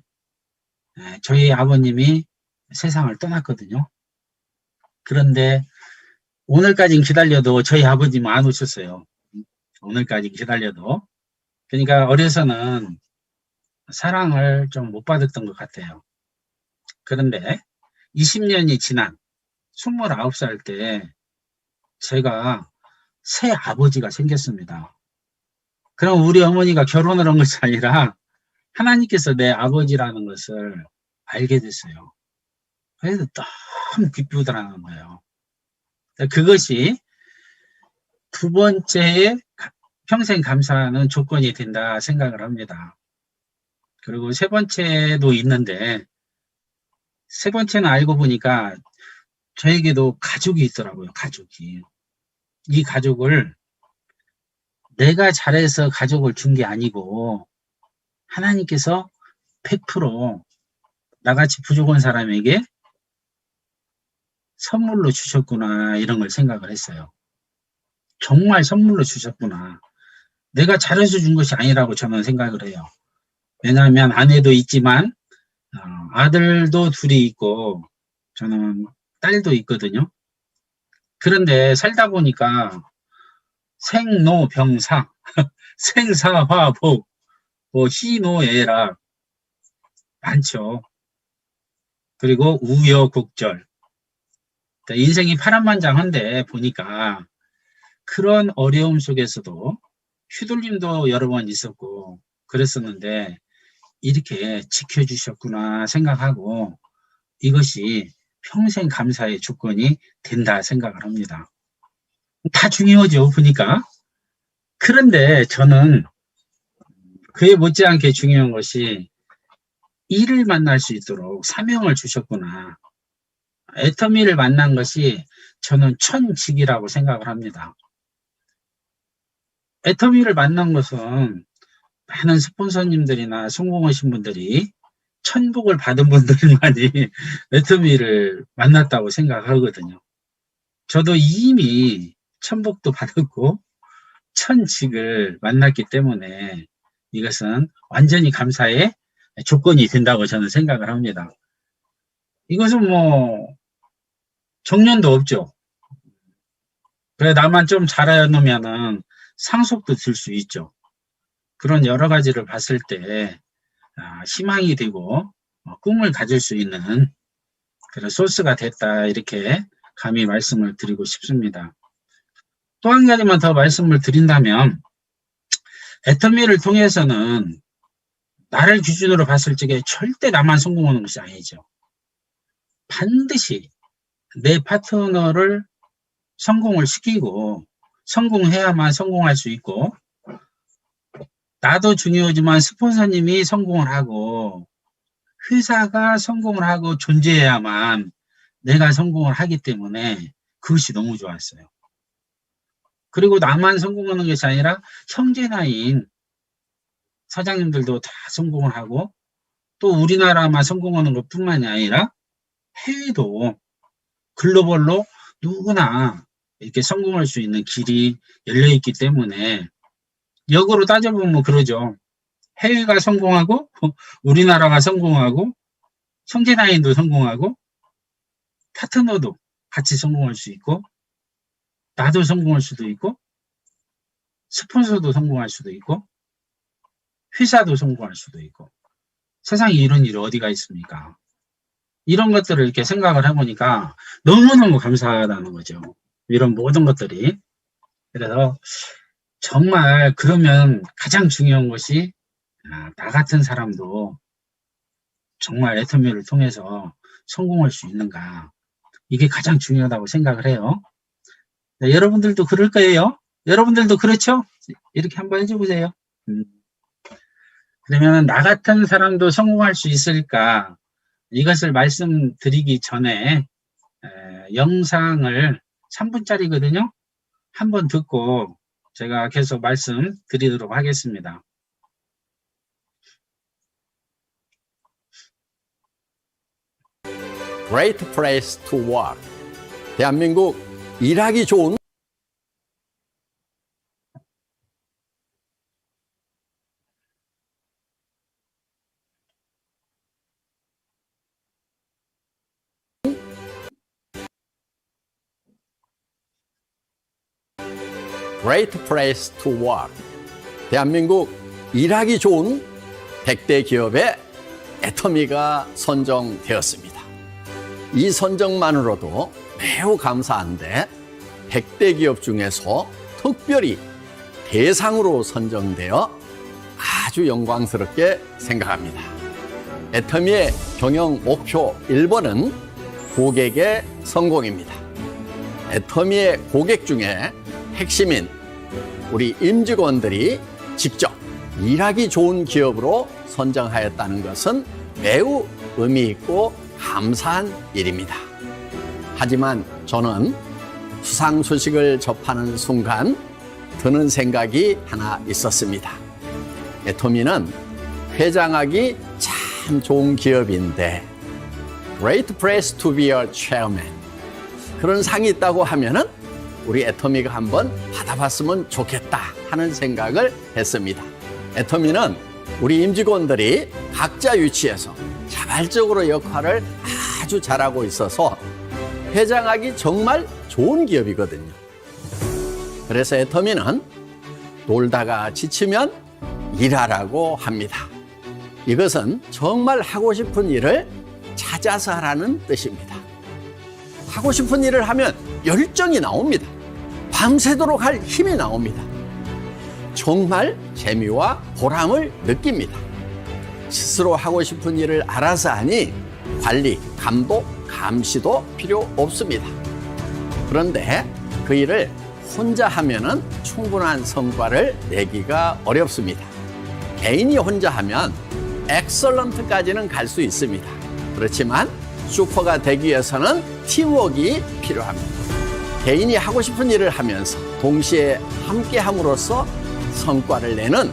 저희 아버님이 세상을 떠났거든요. 그런데 오늘까지 기다려도 저희 아버님은 안 오셨어요. 오늘까지 기다려도. 그러니까 어려서는 사랑을 좀 못 받았던 것 같아요. 그런데 20년이 지난 29살 때 제가 새 아버지가 생겼습니다. 그럼 우리 어머니가 결혼을 한 것이 아니라 하나님께서 내 아버지라는 것을 알게 됐어요. 그래서 너무 기쁘더라는 거예요. 그것이 두 번째의 평생 감사하는 조건이 된다 생각을 합니다. 그리고 세 번째도 있는데 세 번째는 알고 보니까 저에게도 가족이 있더라고요. 가족이. 이 가족을 내가 잘해서 가족을 준 게 아니고 하나님께서 100% 나같이 부족한 사람에게 선물로 주셨구나 이런 걸 생각을 했어요. 정말 선물로 주셨구나. 내가 잘해서 준 것이 아니라고 저는 생각을 해요. 왜냐하면 아내도 있지만 아들도 둘이 있고 저는 딸도 있거든요. 그런데 살다 보니까 생로병사, 생사화복, 희노애락 많죠. 그리고 우여곡절. 인생이 파란만장한데 보니까 그런 어려움 속에서도 휘둘림도 여러 번 있었고 그랬었는데 이렇게 지켜주셨구나 생각하고 이것이 평생 감사의 조건이 된다 생각을 합니다. 다 중요하죠, 보니까. 그런데 저는 그에 못지않게 중요한 것이 이를 만날 수 있도록 사명을 주셨구나. 애터미를 만난 것이 저는 천직이라고 생각을 합니다. 애터미를 만난 것은 많은 스폰서님들이나 성공하신 분들이 천복을 받은 분들만이 애터미를 만났다고 생각하거든요. 저도 이미 천복도 받았고 천직을 만났기 때문에 이것은 완전히 감사의 조건이 된다고 저는 생각을 합니다. 이것은 뭐 정년도 없죠. 그래 나만 좀 잘해놓으면은 상속도 들 수 있죠. 그런 여러 가지를 봤을 때 희망이 되고 꿈을 가질 수 있는 그런 소스가 됐다 이렇게 감히 말씀을 드리고 싶습니다. 또 한 가지만 더 말씀을 드린다면 애터미를 통해서는 나를 기준으로 봤을 적에 절대 나만 성공하는 것이 아니죠. 반드시 내 파트너를 성공을 시키고 성공해야만 성공할 수 있고 나도 중요하지만 스폰서님이 성공을 하고 회사가 성공을 하고 존재해야만 내가 성공을 하기 때문에 그것이 너무 좋았어요. 그리고 나만 성공하는 것이 아니라 형제나인 사장님들도 다 성공을 하고 또 우리나라만 성공하는 것뿐만이 아니라 해외도 글로벌로 누구나 이렇게 성공할 수 있는 길이 열려있기 때문에 역으로 따져보면 그러죠. 해외가 성공하고 우리나라가 성공하고 형제나인도 성공하고 파트너도 같이 성공할 수 있고 나도 성공할 수도 있고 스폰서도 성공할 수도 있고 회사도 성공할 수도 있고 세상에 이런 일이 어디가 있습니까? 이런 것들을 이렇게 생각을 해보니까 너무너무 감사하다는 거죠. 이런 모든 것들이. 그래서 정말 그러면 가장 중요한 것이 나 같은 사람도 정말 애터미를 통해서 성공할 수 있는가. 이게 가장 중요하다고 생각을 해요. 네, 여러분들도 그럴 거예요. 여러분들도 그렇죠? 이렇게 한번 해줘보세요. 그러면 나 같은 사람도 성공할 수 있을까? 이것을 말씀드리기 전에 영상을 3분짜리거든요. 한번 듣고 제가 계속 말씀드리도록 하겠습니다. Great place to work. 대한민국 일하기 좋은 Great place to work. 대한민국 일하기 좋은 100대 기업의 애터미가 선정되었습니다. 이 선정만으로도 매우 감사한데 100대 기업 중에서 특별히 대상으로 선정되어 아주 영광스럽게 생각합니다. 애터미의 경영 목표 1번은 고객의 성공입니다. 애터미의 고객 중에 핵심인 우리 임직원들이 직접 일하기 좋은 기업으로 선정하였다는 것은 매우 의미 있고 감사한 일입니다. 하지만 저는 수상 소식을 접하는 순간 드는 생각이 하나 있었습니다. 애터미는 회장하기 참 좋은 기업인데 Great place to be a chairman. 그런 상이 있다고 하면은 우리 애터미가 한번 받아봤으면 좋겠다 하는 생각을 했습니다. 애터미는 우리 임직원들이 각자 위치에서 자발적으로 역할을 아주 잘하고 있어서 회장하기 정말 좋은 기업이거든요. 그래서 애터미는 놀다가 지치면 일하라고 합니다. 이것은 정말 하고 싶은 일을 찾아서 하라는 뜻입니다. 하고 싶은 일을 하면 열정이 나옵니다. 밤새도록 할 힘이 나옵니다. 정말 재미와 보람을 느낍니다. 스스로 하고 싶은 일을 알아서 하니 관리, 감독, 감시도 필요 없습니다. 그런데 그 일을 혼자 하면은 충분한 성과를 내기가 어렵습니다. 개인이 혼자 하면 엑설런트까지는 갈 수 있습니다. 그렇지만 슈퍼가 되기 위해서는 팀워크가 필요합니다. 개인이 하고 싶은 일을 하면서 동시에 함께 함으로써 성과를 내는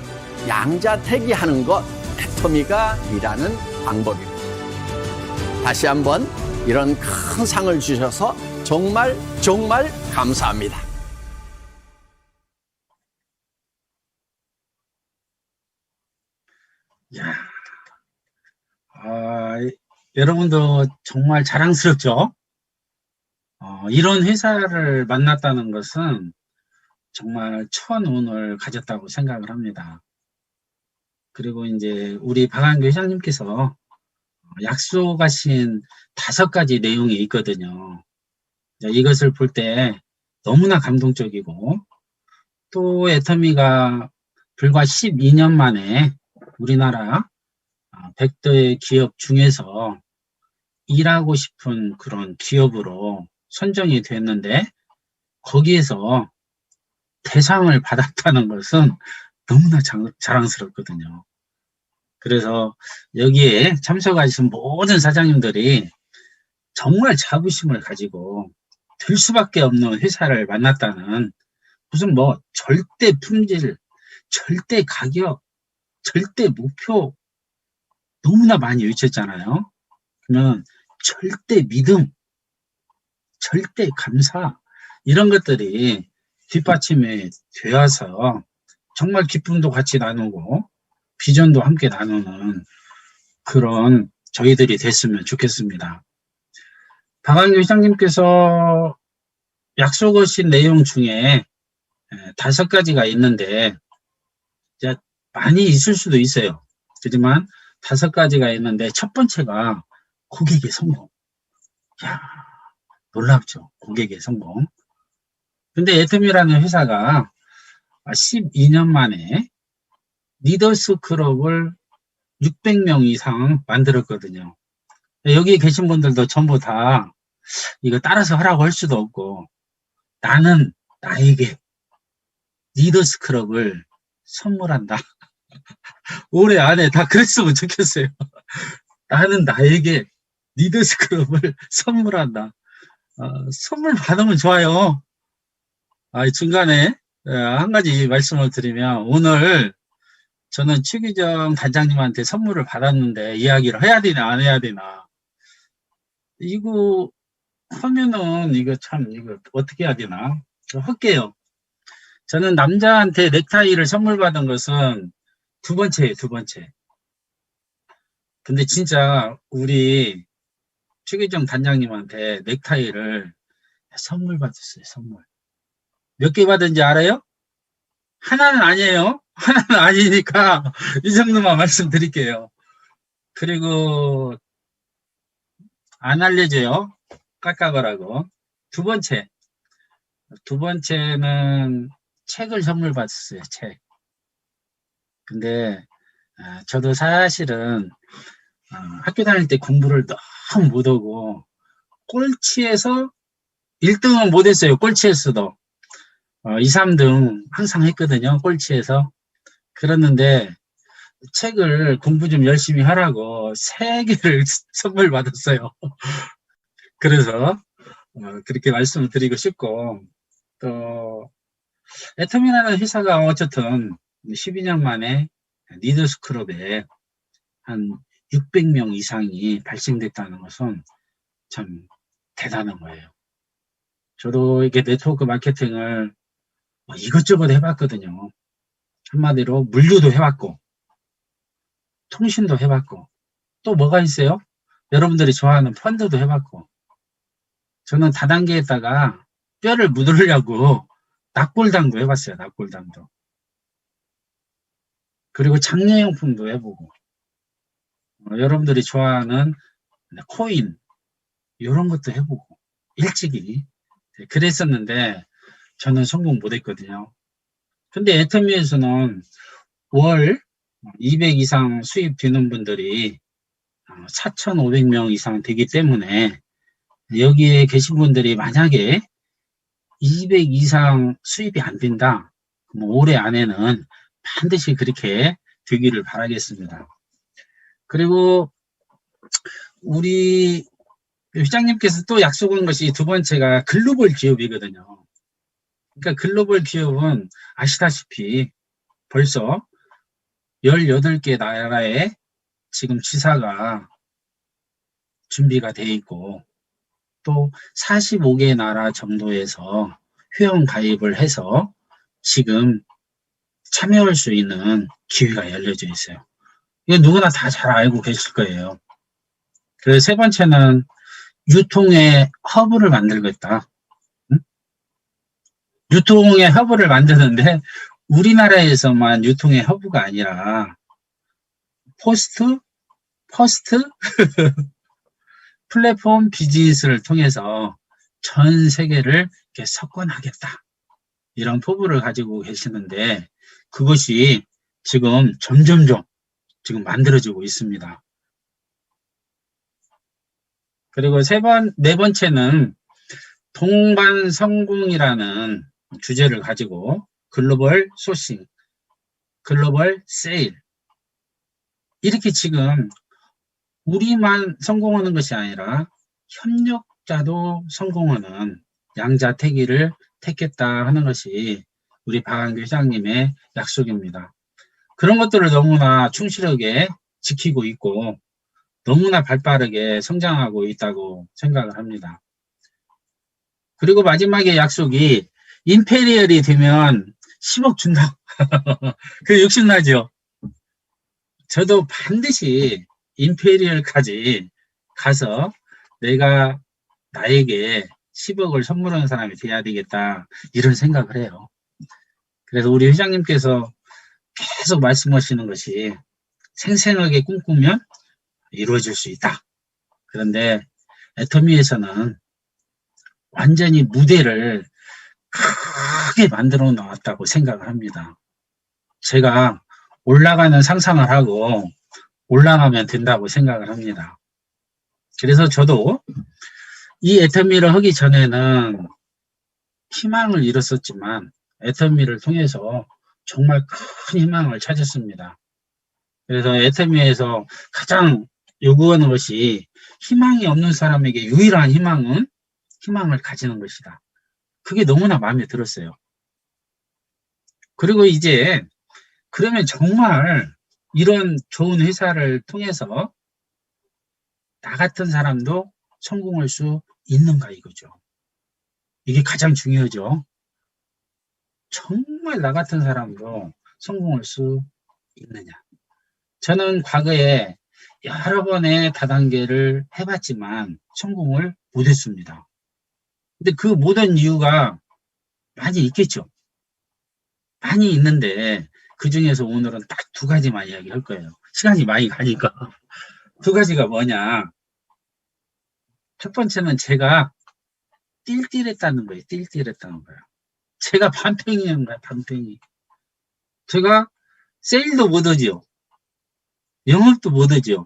양자택일하는 것, 애터미가 일하는 방법입니다. 다시 한번 이런 큰 상을 주셔서 정말 감사합니다. 야, 여러분도 정말 자랑스럽죠? 이런 회사를 만났다는 것은 정말 천운을 가졌다고 생각을 합니다. 그리고 이제 우리 박한규 회장님께서 약속하신 5가지 내용이 있거든요. 이것을 볼 때 너무나 감동적이고, 또 애터미가 불과 12년 만에 우리나라 100대 기업 중에서 일하고 싶은 그런 기업으로 선정이 됐는데, 거기에서 대상을 받았다는 것은 너무나 자랑스럽거든요. 그래서 여기에 참석하신 모든 사장님들이 정말 자부심을 가지고 될 수밖에 없는 회사를 만났다는, 무슨 뭐 절대 품질, 절대 가격, 절대 목표 너무나 많이 외쳤잖아요. 그러면 절대 믿음, 절대 감사, 이런 것들이 뒷받침이 되어서 정말 기쁨도 같이 나누고 비전도 함께 나누는 그런 저희들이 됐으면 좋겠습니다. 박한규 회장님께서 약속하신 내용 중에 5가지가 있는데, 이제 많이 있을 수도 있어요. 하지만 5가지가 있는데, 첫 번째가 고객의 성공. 이야, 놀랍죠? 고객의 성공. 근데 애터미라는 회사가 12년 만에 리더스 클럽을 600명 이상 만들었거든요. 여기 계신 분들도 전부 다 이거 따라서 하라고 할 수도 없고, 나는 나에게 리더스 클럽을 선물한다. 올해 안에 다 그랬으면 좋겠어요. 나는 나에게 리더스 클럽을 선물한다. 선물 받으면 좋아요. 중간에 한 가지 말씀을 드리면, 오늘 저는 최규정 단장님한테 선물을 받았는데 이야기를 해야 되나 안 해야 되나, 이거 하면은 이거 어떻게 해야 되나 할게요. 저는 남자한테 넥타이를 선물 받은 것은 2번째예요, 2번째. 근데 진짜 우리 최규정 단장님한테 넥타이를 선물 받았어요. 선물 몇 개 받은지 알아요? 하나는 아니에요. 하나는 아니니까 이 정도만 말씀드릴게요. 그리고 안 알려줘요, 깎아보라고. 2번째는 책을 선물 받았어요. 책. 근데 저도 사실은 학교 다닐 때 공부를 너무 못하고 꼴찌에서 1등은 못했어요. 꼴찌에서도 2, 3등 항상 했거든요. 꼴찌에서. 그랬는데 책을 공부 좀 열심히 하라고 3개를 선물 받았어요. 그래서 그렇게 말씀을 드리고 싶고, 또 애터미라는 회사가 어쨌든 12년 만에 리더스 클럽에 한 600명 이상이 발생됐다는 것은 참 대단한 거예요. 저도 이렇게 네트워크 마케팅을 이것저것 해봤거든요. 한마디로 물류도 해봤고, 통신도 해봤고, 또 뭐가 있어요? 여러분들이 좋아하는 펀드도 해봤고, 저는 다단계에다가 뼈를 묻으려고 낙골당도 해봤어요. 낙골당도. 그리고 장례용품도 해보고, 여러분들이 좋아하는 코인 이런 것도 해보고, 일찍이 그랬었는데, 저는 성공 못했거든요. 근데 애터미에서는 월 200 이상 수입 되는 분들이 4,500명 이상 되기 때문에 여기에 계신 분들이 만약에 200 이상 수입이 안 된다. 그럼 올해 안에는 반드시 그렇게 되기를 바라겠습니다. 그리고 우리 회장님께서 또 약속한 것이 두 번째가 글로벌 기업이거든요. 그러니까 글로벌 기업은 아시다시피 벌써 18개 나라에 지금 지사가 준비가 돼 있고 또 45개 나라 정도에서 회원 가입을 해서 지금 참여할 수 있는 기회가 열려져 있어요. 이거 누구나 다 잘 알고 계실 거예요. 그래서 세 번째는 유통의 허브를 만들겠다. 응? 유통의 허브를 만드는데 우리나라에서만 유통의 허브가 아니라 퍼스트 플랫폼 비즈니스를 통해서 전 세계를 이렇게 석권하겠다. 이런 포부를 가지고 계시는데 그것이 지금 점점점 지금 만들어지고 있습니다. 그리고 네 번째는 동반성공이라는 주제를 가지고 글로벌 소싱, 글로벌 세일 이렇게 지금 우리만 성공하는 것이 아니라 협력자도 성공하는 양자택일을 택했다 하는 것이 우리 박한규 회장님의 약속입니다. 그런 것들을 너무나 충실하게 지키고 있고 너무나 발빠르게 성장하고 있다고 생각을 합니다. 그리고 마지막에 약속이 임페리얼이 되면 10억 준다. 그 욕심나죠? 저도 반드시 임페리얼까지 가서 내가 나에게 10억을 선물하는 사람이 돼야 되겠다 이런 생각을 해요. 그래서 우리 회장님께서 계속 말씀하시는 것이 생생하게 꿈꾸면 이루어질 수 있다. 그런데 애터미에서는 완전히 무대를 크게 만들어 놨다고 생각을 합니다. 제가 올라가는 상상을 하고 올라가면 된다고 생각을 합니다. 그래서 저도 이 애터미를 하기 전에는 희망을 잃었었지만 애터미를 통해서 정말 큰 희망을 찾았습니다. 그래서 애터미에서 가장 요구하는 것이 희망이 없는 사람에게 유일한 희망은 희망을 가지는 것이다. 그게 너무나 마음에 들었어요. 그리고 이제 그러면 정말 이런 좋은 회사를 통해서 나 같은 사람도 성공할 수 있는가 이거죠. 이게 가장 중요하죠. 정말 나 같은 사람도 성공할 수 있느냐. 저는 과거에 여러 번의 다단계를 해봤지만 성공을 못했습니다. 근데 그 모든 이유가 많이 있겠죠. 많이 있는데 그 중에서 오늘은 딱 두 가지만 이야기할 거예요. 시간이 많이 가니까. 두 가지가 뭐냐. 첫 번째는 제가 띨띨했다는 거예요. 띨띨했다는 거예요. 제가 반팽이인 거야, 반팽이. 제가 세일도 못하지요. 영업도 못하지요.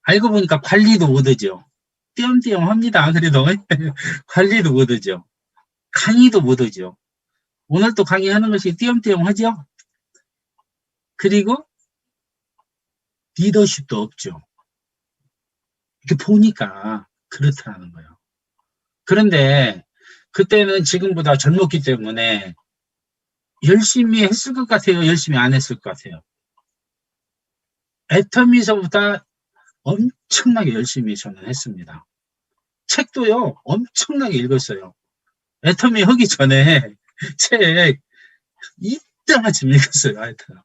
알고 보니까 관리도 못하죠. 띄엄띄엄 합니다. 그래도 관리도 못하죠. 강의도 못하죠. 오늘 또 강의하는 것이 띄엄띄엄 하죠. 그리고 리더십도 없죠. 이렇게 보니까 그렇다는 거예요. 그런데 그때는 지금보다 젊었기 때문에 열심히 했을 것 같아요? 열심히 안 했을 것 같아요? 애터미서보다 엄청나게 열심히 저는 했습니다. 책도요, 엄청나게 읽었어요. 애터미 하기 전에 책 이따만큼 읽었어요. 하여튼.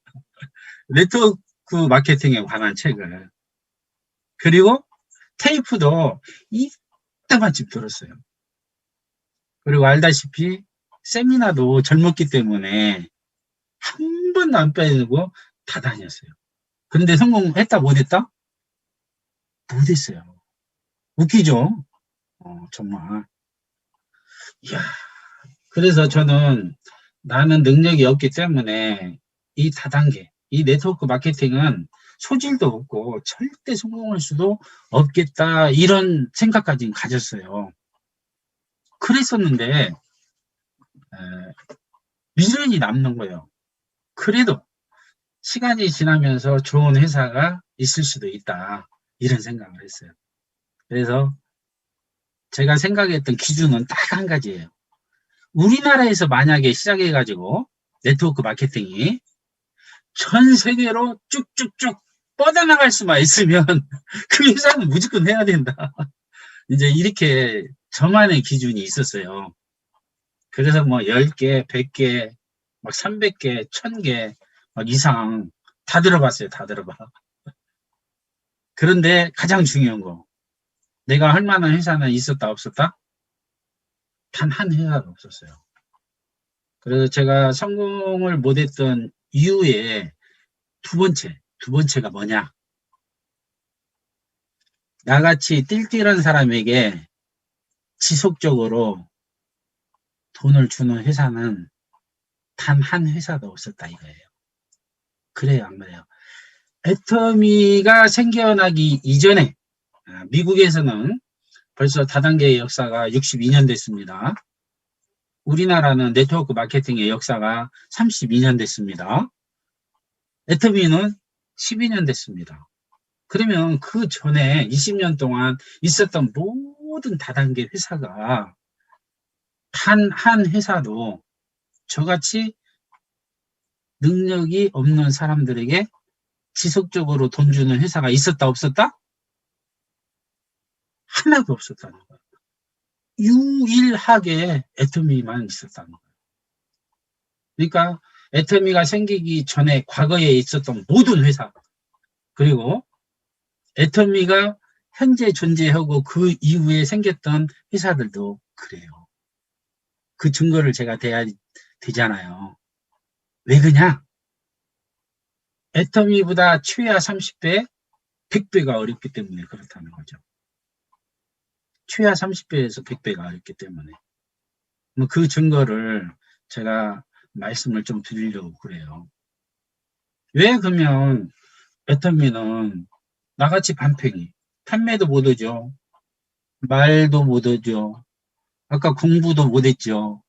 네트워크 마케팅에 관한 책을. 그리고 테이프도 이따만큼 들었어요. 그리고 알다시피 세미나도 젊었기 때문에 한 번도 안 빼고 다 다녔어요. 그런데 성공했다 못했다? 못했어요. 웃기죠? 정말. 이야, 그래서 저는 나는 능력이 없기 때문에 이 다단계, 이 네트워크 마케팅은 소질도 없고 절대 성공할 수도 없겠다, 이런 생각까지 가졌어요. 그랬었는데 미련이 남는 거예요. 그래도 시간이 지나면서 좋은 회사가 있을 수도 있다, 이런 생각을 했어요. 그래서 제가 생각했던 기준은 딱 한 가지예요. 우리나라에서 만약에 시작해가지고 네트워크 마케팅이 전 세계로 쭉쭉쭉 뻗어나갈 수만 있으면 그 회사는 무조건 해야 된다. 이제 이렇게 저만의 기준이 있었어요. 그래서 뭐 10개, 100개, 막 300개, 1000개 막 이상 다 들어봤어요. 다 들어봐. 그런데 가장 중요한 거, 내가 할 만한 회사는 있었다 없었다? 단 한 회사도 없었어요. 그래서 제가 성공을 못했던 이유에 두 번째가 뭐냐? 나같이 띨띨한 사람에게 지속적으로 돈을 주는 회사는 단 한 회사도 없었다, 이거예요. 그래요, 안 그래요? 애터미가 생겨나기 이전에 미국에서는 벌써 다단계의 역사가 62년 됐습니다. 우리나라는 네트워크 마케팅의 역사가 32년 됐습니다. 애터미는 12년 됐습니다. 그러면 그 전에 20년 동안 있었던 모든 다단계 회사가 단 한 회사도 저같이 능력이 없는 사람들에게 지속적으로 돈 주는 회사가 있었다 없었다? 하나도 없었다는 거예요. 유일하게 애터미만 있었다는 거예요. 그러니까 애터미가 생기기 전에 과거에 있었던 모든 회사, 그리고 애터미가 현재 존재하고 그 이후에 생겼던 회사들도 그래요. 그 증거를 제가 대야 되잖아요. 왜 그러냐? 애터미보다 최하 30배, 100배가 어렵기 때문에 그렇다는 거죠. 최하 30배에서 100배가 어렵기 때문에. 그 증거를 제가 말씀을 좀 드리려고 그래요. 왜 그러면 애터미는 나같이 반팽이, 판매도 못하죠. 말도 못하죠. 아까 공부도 못했죠.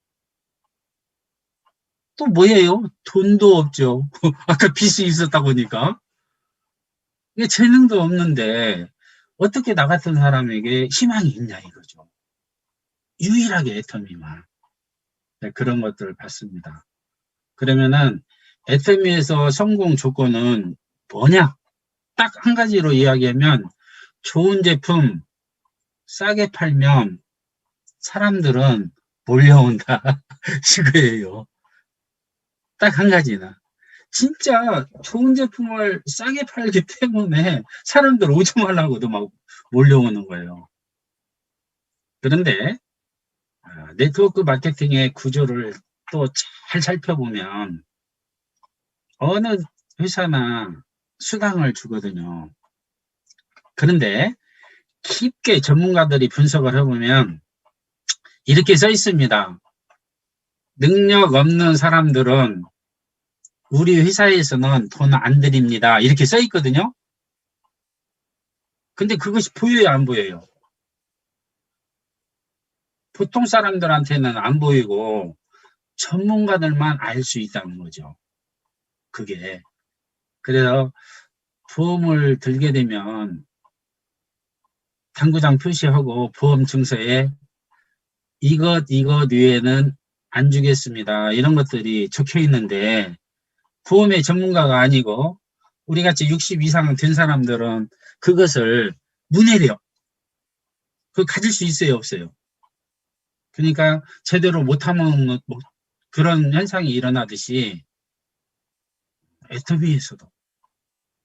또 뭐예요? 돈도 없죠. 아까 빚이 있었다고 하니까. 이게 재능도 없는데 어떻게 나 같은 사람에게 희망이 있냐, 이거죠. 유일하게 애터미만. 네, 그런 것들을 봤습니다. 그러면은 애터미에서 성공 조건은 뭐냐? 딱 한 가지로 이야기하면 좋은 제품 싸게 팔면 사람들은 몰려온다. 이거예요. 딱 한 가지나. 진짜 좋은 제품을 싸게 팔기 때문에 사람들 오지 말라고도 막 몰려오는 거예요. 그런데 네트워크 마케팅의 구조를 또 잘 살펴보면 어느 회사나 수당을 주거든요. 그런데 깊게 전문가들이 분석을 해보면 이렇게 써 있습니다. 능력 없는 사람들은 우리 회사에서는 돈 안 드립니다. 이렇게 써 있거든요. 근데 그것이 보여요, 안 보여요? 보통 사람들한테는 안 보이고 전문가들만 알 수 있다는 거죠. 그게. 그래서 보험을 들게 되면 당구장 표시하고 보험 증서에 이것 외에는 안 주겠습니다, 이런 것들이 적혀 있는데 보험의 전문가가 아니고 우리같이 60 이상 된 사람들은 그것을 문해래요. 그걸 가질 수 있어요, 없어요? 그러니까 제대로 못하면 그런 현상이 일어나듯이 애터미에서도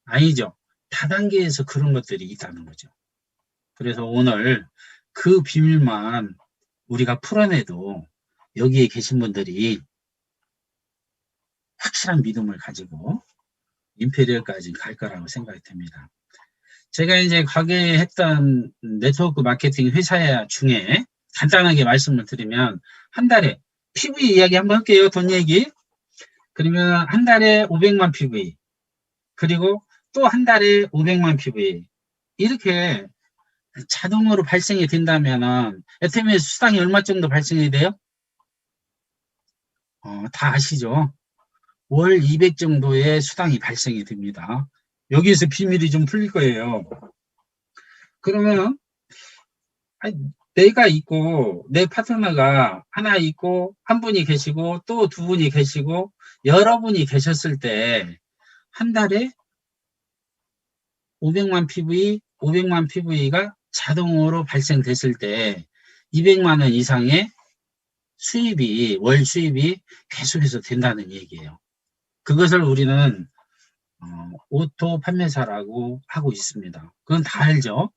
아니죠. 다단계에서 그런 것들이 있다는 거죠. 그래서 오늘 그 비밀만 우리가 풀어내도 여기에 계신 분들이 확실한 믿음을 가지고 임페리얼까지 갈 거라고 생각이 듭니다. 제가 이제 과거에 했던 네트워크 마케팅 회사 중에 간단하게 말씀을 드리면 한 달에 PV 이야기 한번 할게요. 돈 얘기. 그러면 한 달에 500만 PV. 그리고 또 한 달에 500만 PV. 이렇게 자동으로 발생이 된다면은 애터미에서 수당이 얼마 정도 발생이 돼요? 다 아시죠? 월 200 정도의 수당이 발생이 됩니다. 여기에서 비밀이 좀 풀릴 거예요. 그러면 내가 있고 내 파트너가 하나 있고 한 분이 계시고 또 두 분이 계시고 여러분이 계셨을 때 한 달에 500만 PV, 500만 PV가 자동으로 발생됐을 때 200만 원 이상의 수입이, 월 수입이 계속해서 된다는 얘기예요. 그것을 우리는 오토 판매사라고 하고 있습니다. 그건 다 알죠?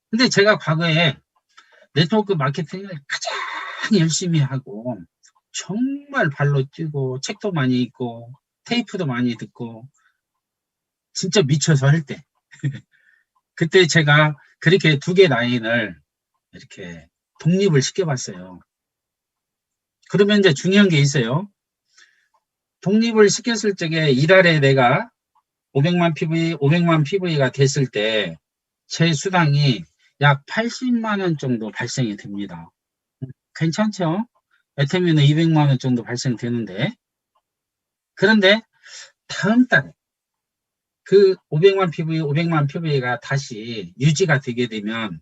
근데 제가 과거에 네트워크 마케팅을 가장 열심히 하고 정말 발로 뛰고 책도 많이 읽고 테이프도 많이 듣고 진짜 미쳐서 할 때 그때 제가 그렇게 2개 라인을 이렇게 독립을 시켜봤어요. 그러면 이제 중요한 게 있어요. 독립을 시켰을 적에 일할에 내가 500만 PV, 500만 PV가 됐을 때 제 수당이 약 80만 원 정도 발생이 됩니다. 괜찮죠? 애터미는 200만 원 정도 발생되는데, 그런데 다음 달에 그 500만 PV, 500만 PV가 다시 유지가 되게 되면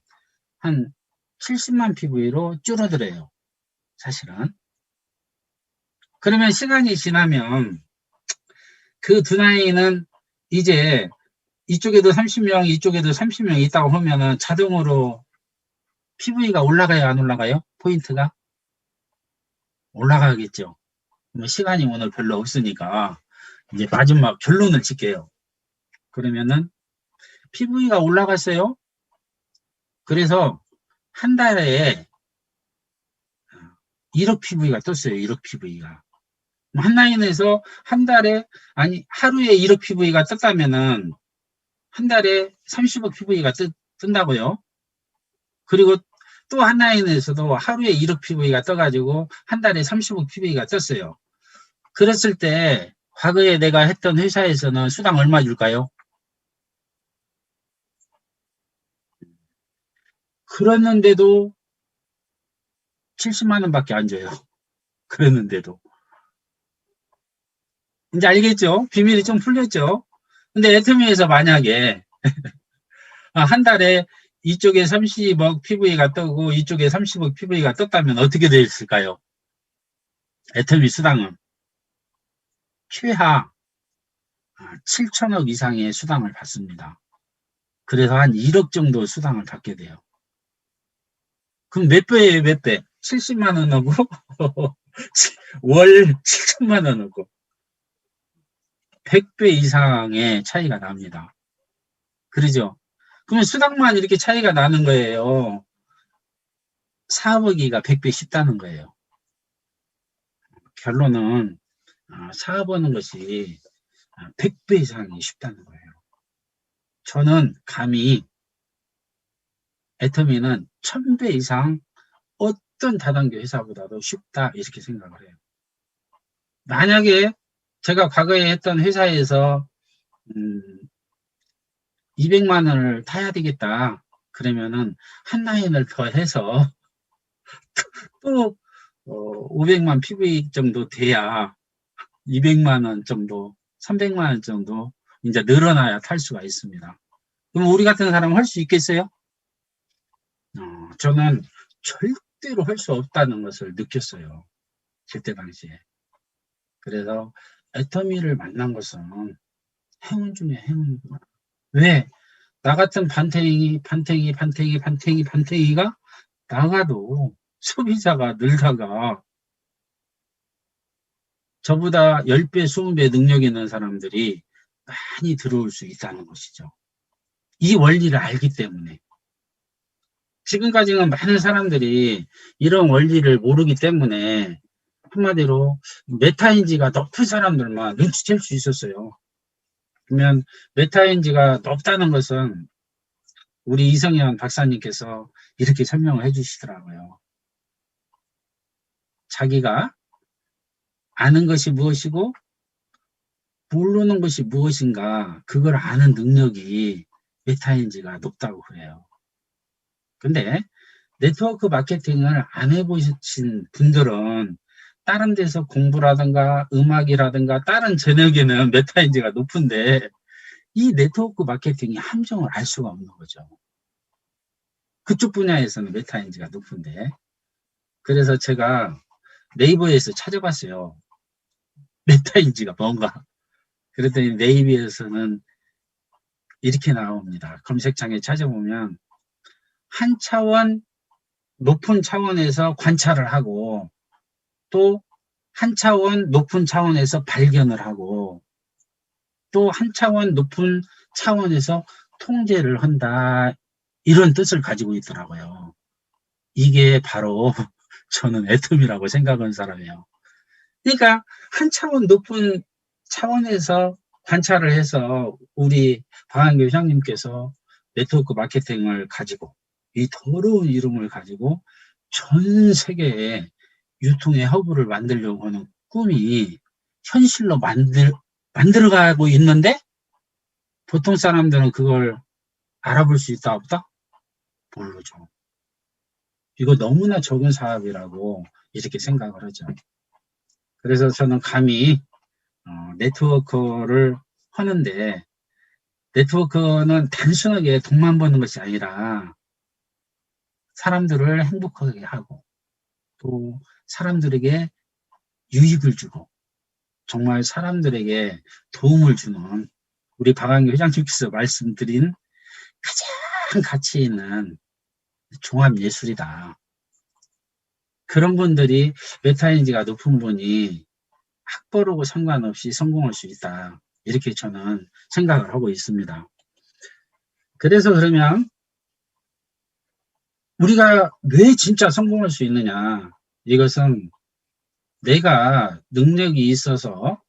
한 70만 PV로 줄어들어요. 사실은. 그러면 시간이 지나면 그 두 라인은 이제 이쪽에도 30명, 이쪽에도 30명 있다고 하면은 자동으로 PV가 올라가요, 안 올라가요? 포인트가? 올라가겠죠. 시간이 오늘 별로 없으니까 이제 마지막 결론을 짓게요. 그러면은 PV가 올라갔어요. 그래서 한 달에 1억 PV가 떴어요. 1억 PV가. 한 라인에서 한 달에, 아니, 하루에 1억 PV가 떴다면은 한 달에 30억 PV가 뜬다고요. 그리고 또 한 라인에서도 하루에 1억 PV가 떠가지고 한 달에 30억 PV가 떴어요. 그랬을 때 과거에 내가 했던 회사에서는 수당 얼마 줄까요? 그랬는데도 70만 원밖에 안 줘요. 그랬는데도. 이제 알겠죠? 비밀이 좀 풀렸죠? 근데 애터미에서 만약에 한 달에 이쪽에 30억 PV가 뜨고 이쪽에 30억 PV가 떴다면 어떻게 됐을까요? 애터미 수당은 최하 7천억 이상의 수당을 받습니다. 그래서 한 1억 정도 수당을 받게 돼요. 그럼 몇 배예요, 몇 배? 70만 원하고 월 7천만 원하고 100배 이상의 차이가 납니다. 그러죠? 그러면 수당만 이렇게 차이가 나는 거예요. 사업하기가 100배 쉽다는 거예요. 결론은 사업하는 것이 100배 이상이 쉽다는 거예요. 저는 감히 애터미는 1000배 이상 어떤 다단계 회사보다도 쉽다 이렇게 생각을 해요. 만약에 제가 과거에 했던 회사에서 200만 원을 타야 되겠다 그러면은 한 라인을 더 해서 또 500만 PV 정도 돼야 200만 원 정도 300만 원 정도 이제 늘어나야 탈 수가 있습니다. 그럼 우리 같은 사람은 할 수 있겠어요? 저는 절대로 할 수 없다는 것을 느꼈어요. 그때 당시에. 그래서 애터미를 만난 것은 행운 중에 행운이구나. 왜? 나 같은 반탱이가 나가도 소비자가 늘다가 저보다 10배, 20배 능력 있는 사람들이 많이 들어올 수 있다는 것이죠. 이 원리를 알기 때문에. 지금까지는 많은 사람들이 이런 원리를 모르기 때문에 한마디로 메타인지가 높은 사람들만 눈치챌 수 있었어요. 그러면 메타인지가 높다는 것은 우리 이성현 박사님께서 이렇게 설명을 해주시더라고요. 자기가 아는 것이 무엇이고 모르는 것이 무엇인가 그걸 아는 능력이 메타인지가 높다고 그래요. 근데 네트워크 마케팅을 안 해보신 분들은 다른 데서 공부라든가 음악이라든가 다른 재능에는 메타인지가 높은데 이 네트워크 마케팅이 함정을 알 수가 없는 거죠. 그쪽 분야에서는 메타인지가 높은데 그래서 제가 네이버에서 찾아봤어요. 메타인지가 뭔가. 그랬더니 네이버에서는 이렇게 나옵니다. 검색창에 찾아보면 한 차원 높은 차원에서 관찰을 하고 또 한 차원 높은 차원에서 발견을 하고 또 한 차원 높은 차원에서 통제를 한다. 이런 뜻을 가지고 있더라고요. 이게 바로 저는 애텀이라고 생각하는 사람이에요. 그러니까 한 차원 높은 차원에서 관찰을 해서 우리 박한교 회장님께서 네트워크 마케팅을 가지고 이 더러운 이름을 가지고 전 세계에 유통의 허브를 만들려고 하는 꿈이 현실로 만들어가고 있는데 보통 사람들은 그걸 알아볼 수 있다 없다? 모르죠. 이거 너무나 적은 사업이라고 이렇게 생각을 하죠. 그래서 저는 감히 네트워크를 하는데 네트워크는 단순하게 돈만 버는 것이 아니라 사람들을 행복하게 하고 또 사람들에게 유익을 주고 정말 사람들에게 도움을 주는 우리 박한교 회장님께서 말씀드린 가장 가치 있는 종합예술이다. 그런 분들이 메타인지가 높은 분이 학벌하고 상관없이 성공할 수 있다. 이렇게 저는 생각을 하고 있습니다. 그래서 그러면 우리가 왜 진짜 성공할 수 있느냐? 이것은 내가 능력이 있어서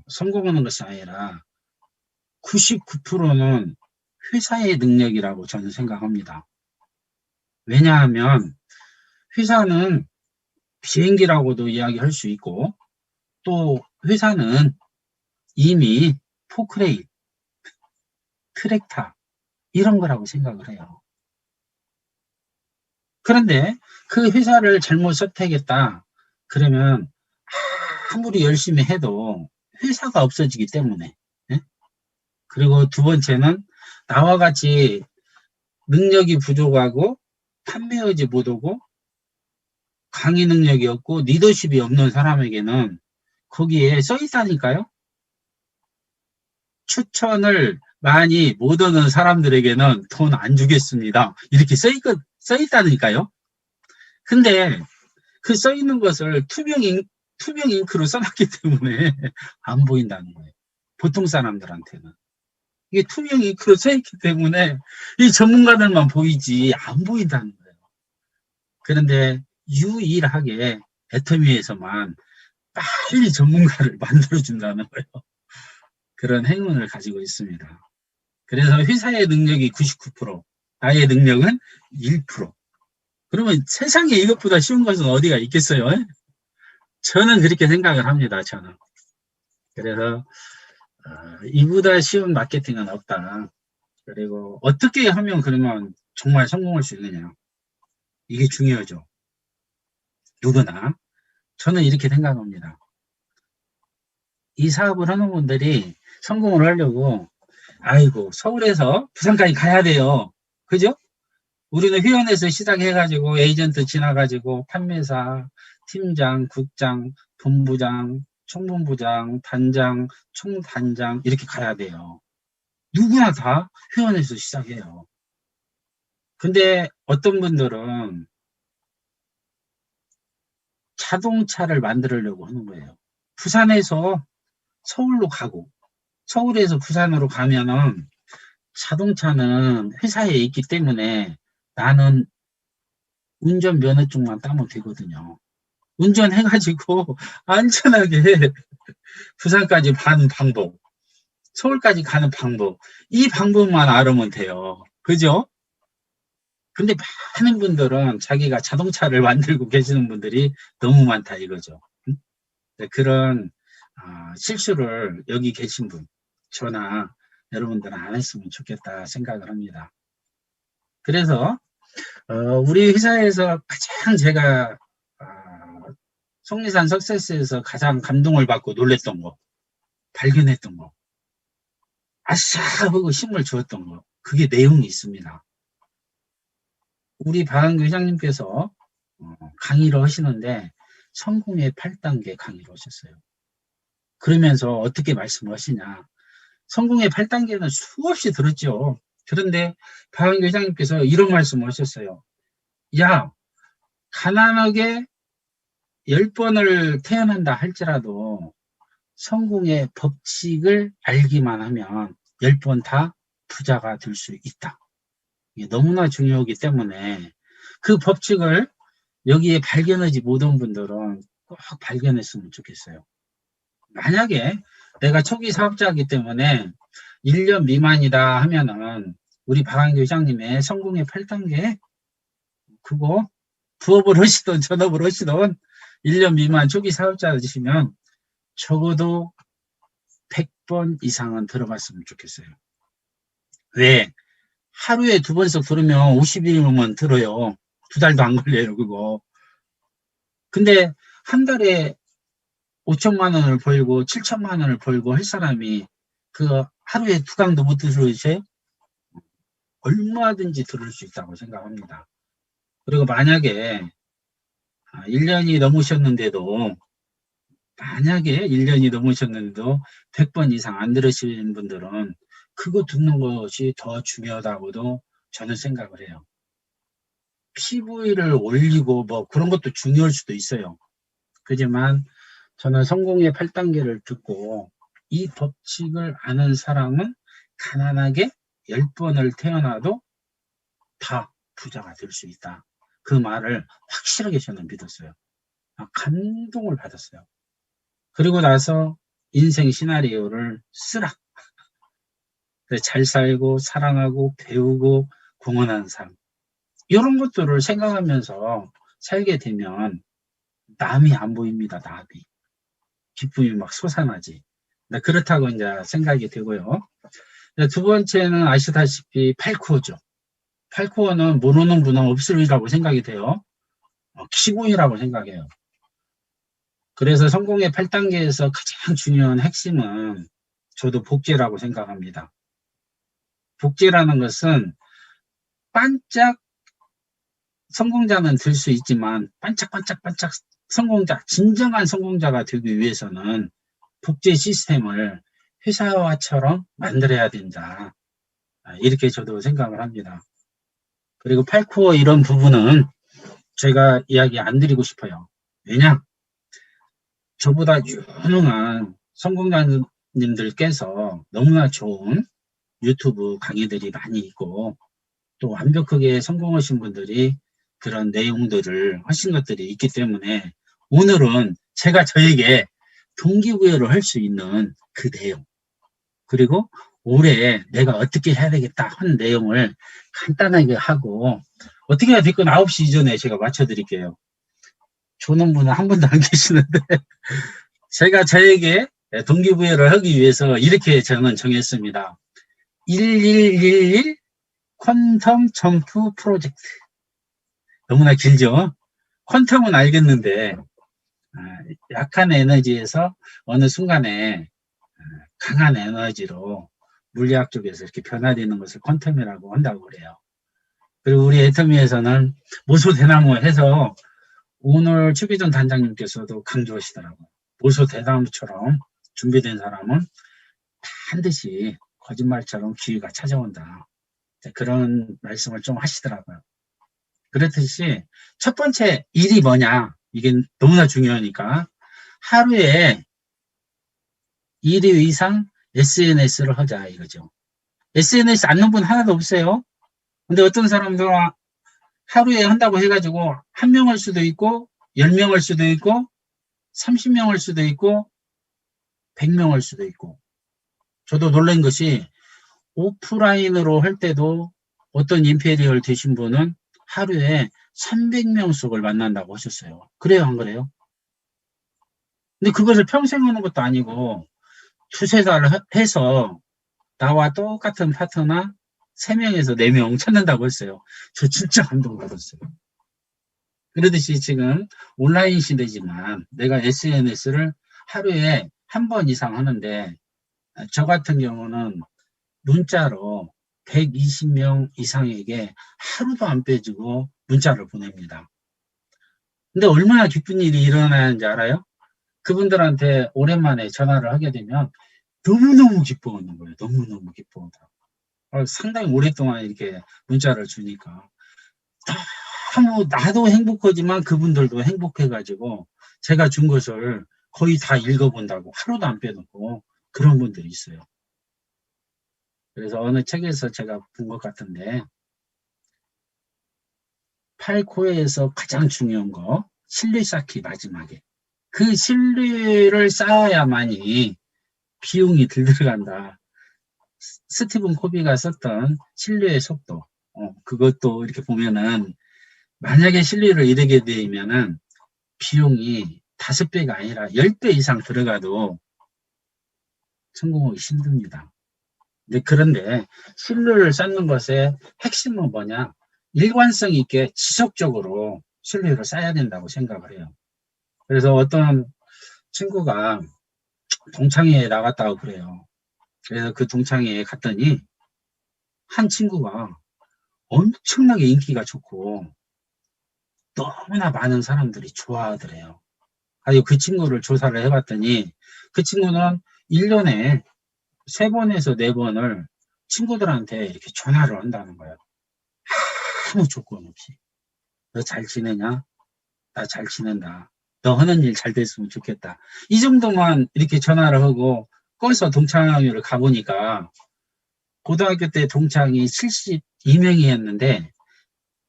성공하는 것이 아니라 99%는 회사의 능력이라고 저는 생각합니다. 왜냐하면 회사는 비행기라고도 이야기할 수 있고 또 회사는 이미 포크레인, 트랙터 이런 거라고 생각을 해요. 그런데 그 회사를 잘못 선택했다. 그러면 아무리 열심히 해도 회사가 없어지기 때문에. 그리고 두 번째는 나와 같이 능력이 부족하고 판매하지 못하고 강의 능력이 없고 리더십이 없는 사람에게는 거기에 써 있다니까요. 추천을 많이 못 얻는 사람들에게는 돈 안 주겠습니다. 이렇게 써 있다니까요. 근데 그 써 있는 것을 투명 잉크로 써놨기 때문에 안 보인다는 거예요. 보통 사람들한테는. 이게 투명 잉크로 써있기 때문에 이 전문가들만 보이지 안 보인다는 거예요. 그런데 유일하게 애터미에서만 빨리 전문가를 만들어준다는 거예요. 그런 행운을 가지고 있습니다. 그래서 회사의 능력이 99%, 나의 능력은 1%. 그러면 세상에 이것보다 쉬운 것은 어디가 있겠어요? 저는 그렇게 생각을 합니다. 저는. 그래서 이보다 쉬운 마케팅은 없다. 그리고 어떻게 하면 그러면 정말 성공할 수 있느냐. 이게 중요하죠. 누구나. 저는 이렇게 생각합니다. 이 사업을 하는 분들이 성공을 하려고 아이고 서울에서 부산까지 가야 돼요. 그죠? 우리는 회원에서 시작해가지고 에이전트 지나가지고 판매사, 팀장, 국장, 본부장, 총본부장, 단장, 총단장 이렇게 가야 돼요. 누구나 다 회원에서 시작해요. 근데 어떤 분들은 자동차를 만들려고 하는 거예요. 부산에서 서울로 가고 서울에서 부산으로 가면은 자동차는 회사에 있기 때문에 나는 운전면허증만 따면 되거든요. 운전해가지고 안전하게 부산까지 가는 방법, 서울까지 가는 방법, 이 방법만 알으면 돼요. 그죠? 근데 많은 분들은 자기가 자동차를 만들고 계시는 분들이 너무 많다 이거죠. 그런 실수를 여기 계신 분, 저나 여러분들은 안 했으면 좋겠다 생각을 합니다. 그래서 우리 회사에서 가장 제가 속리산 석세스에서 가장 감동을 받고 놀랬던 거, 발견했던 거, 아싸 하고 힘을 주었던 거, 그게 내용이 있습니다. 우리 박한규 회장님께서 강의를 하시는데 성공의 8단계 강의를 하셨어요. 그러면서 어떻게 말씀하시냐. 성공의 8단계는 수없이 들었죠. 그런데 박한규 회장님께서 이런 말씀을 하셨어요. 야, 가난하게 10번을 태어난다 할지라도 성공의 법칙을 알기만 하면 10번 다 부자가 될 수 있다. 이게 너무나 중요하기 때문에 그 법칙을 여기에 발견하지 못한 분들은 꼭 발견했으면 좋겠어요. 만약에 내가 초기 사업자이기 때문에 1년 미만이다 하면은 우리 박한규 회장님의 성공의 8단계 그거 부업을 하시던 전업을 하시던 1년 미만 초기 사업자이시면 적어도 100번 이상은 들어봤으면 좋겠어요. 왜? 하루에 2번씩 들으면 50일이면 들어요. 2달도 안 걸려요, 그거. 근데 한 달에 5천만 원을 벌고 7천만 원을 벌고 할 사람이 그 하루에 2강도 못 들으세요? 얼마든지 들을 수 있다고 생각합니다. 그리고 만약에 1년이 넘으셨는데도 100번 이상 안 들으신 분들은 그거 듣는 것이 더 중요하다고도 저는 생각을 해요. PV를 올리고 뭐 그런 것도 중요할 수도 있어요. 그렇지만 저는 성공의 8단계를 듣고 이 법칙을 아는 사람은 가난하게 10번을 태어나도 다 부자가 될 수 있다. 그 말을 확실하게 저는 믿었어요. 감동을 받았어요. 그리고 나서 인생 시나리오를 쓰라. 잘 살고 사랑하고 배우고 공헌하는 삶. 이런 것들을 생각하면서 살게 되면 남이 안 보입니다. 남이. 기쁨이 막 솟아나지. 그렇다고 이제 생각이 되고요. 두 번째는 아시다시피 8코어죠. 8코어는 모르는 분은 없으리라고 생각이 돼요. 기본이라고 생각해요. 그래서 성공의 8단계에서 가장 중요한 핵심은 저도 복제라고 생각합니다. 복제라는 것은 반짝 성공자는 될 수 있지만 반짝반짝반짝 성공자, 진정한 성공자가 되기 위해서는 복제 시스템을 회사화처럼 만들어야 된다. 이렇게 저도 생각을 합니다. 그리고 8코어 이런 부분은 제가 이야기 안 드리고 싶어요. 왜냐? 저보다 유능한 성공자님들께서 너무나 좋은 유튜브 강의들이 많이 있고 또 완벽하게 성공하신 분들이 그런 내용들을 하신 것들이 있기 때문에 오늘은 제가 저에게 동기부여를 할 수 있는 그 내용 그리고 올해 내가 어떻게 해야 되겠다 하는 내용을 간단하게 하고 어떻게 해야 될건 9시 이전에 제가 맞춰드릴게요. 조는 분은 한 분도 안 계시는데 제가 저에게 동기부여를 하기 위해서 이렇게 저는 정했습니다. 1111 퀀텀 점프 프로젝트. 너무나 길죠? 퀀텀은 알겠는데 약한 에너지에서 어느 순간에 강한 에너지로 물리학 쪽에서 이렇게 변화되는 것을 퀀텀이라고 한다고 그래요. 그리고 우리 애터미에서는 모소대나무 해서 오늘 최기준 단장님께서도 강조하시더라고요. 모소대나무처럼 준비된 사람은 반드시 거짓말처럼 기회가 찾아온다. 그런 말씀을 좀 하시더라고요. 그렇듯이 첫 번째 일이 뭐냐, 이게 너무나 중요하니까 하루에 1회 이상 SNS를 하자 이거죠. SNS 안 넣은 분 하나도 없어요. 근데 어떤 사람들은 하루에 한다고 해가지고 1명 할 수도 있고 10명 할 수도 있고 30명 할 수도 있고 100명 할 수도 있고. 저도 놀란 것이 오프라인으로 할 때도 어떤 임페리얼 되신 분은 하루에 300명씩을 만난다고 하셨어요. 그래요, 안 그래요? 근데 그것을 평생 하는 것도 아니고 두세 달 해서 나와 똑같은 파트너 3명에서 4명 찾는다고 했어요. 저 진짜 감동받았어요. 그러듯이 지금 온라인 시대지만 내가 SNS를 하루에 한 번 이상 하는데 저 같은 경우는 문자로 120명 이상에게 하루도 안 빼주고 문자를 보냅니다. 근데 얼마나 기쁜 일이 일어나는지 알아요? 그분들한테 오랜만에 전화를 하게 되면 너무너무 기뻐하는 거예요. 너무너무 기뻐하다. 상당히 오랫동안 이렇게 문자를 주니까 너무 나도 행복하지만 그분들도 행복해가지고 제가 준 것을 거의 다 읽어본다고 하루도 안 빼놓고 그런 분들이 있어요. 그래서 어느 책에서 제가 본 것 같은데 8코에서 가장 중요한 거 신뢰 쌓기 마지막에 그 신뢰를 쌓아야만이 비용이 덜 들어간다. 스티븐 코비가 썼던 신뢰의 속도 그것도 이렇게 보면은 만약에 신뢰를 이루게 되면은 비용이 5배가 아니라 10배 이상 들어가도 성공하기 힘듭니다. 그런데 신뢰를 쌓는 것의 핵심은 뭐냐? 일관성 있게 지속적으로 신뢰를 쌓아야 된다고 생각을 해요. 그래서 어떤 친구가 동창회에 나갔다고 그래요. 그래서 그 동창회에 갔더니 한 친구가 엄청나게 인기가 좋고 너무나 많은 사람들이 좋아하더래요. 아주 그 친구를 조사를 해봤더니 그 친구는 1년에 3번에서 4번을 친구들한테 이렇게 전화를 한다는 거예요. 아무 조건 없이. 너 잘 지내냐? 나 잘 지낸다. 너 하는 일 잘 됐으면 좋겠다. 이 정도만 이렇게 전화를 하고 꺼서 동창회를 가보니까 고등학교 때 동창이 72명이었는데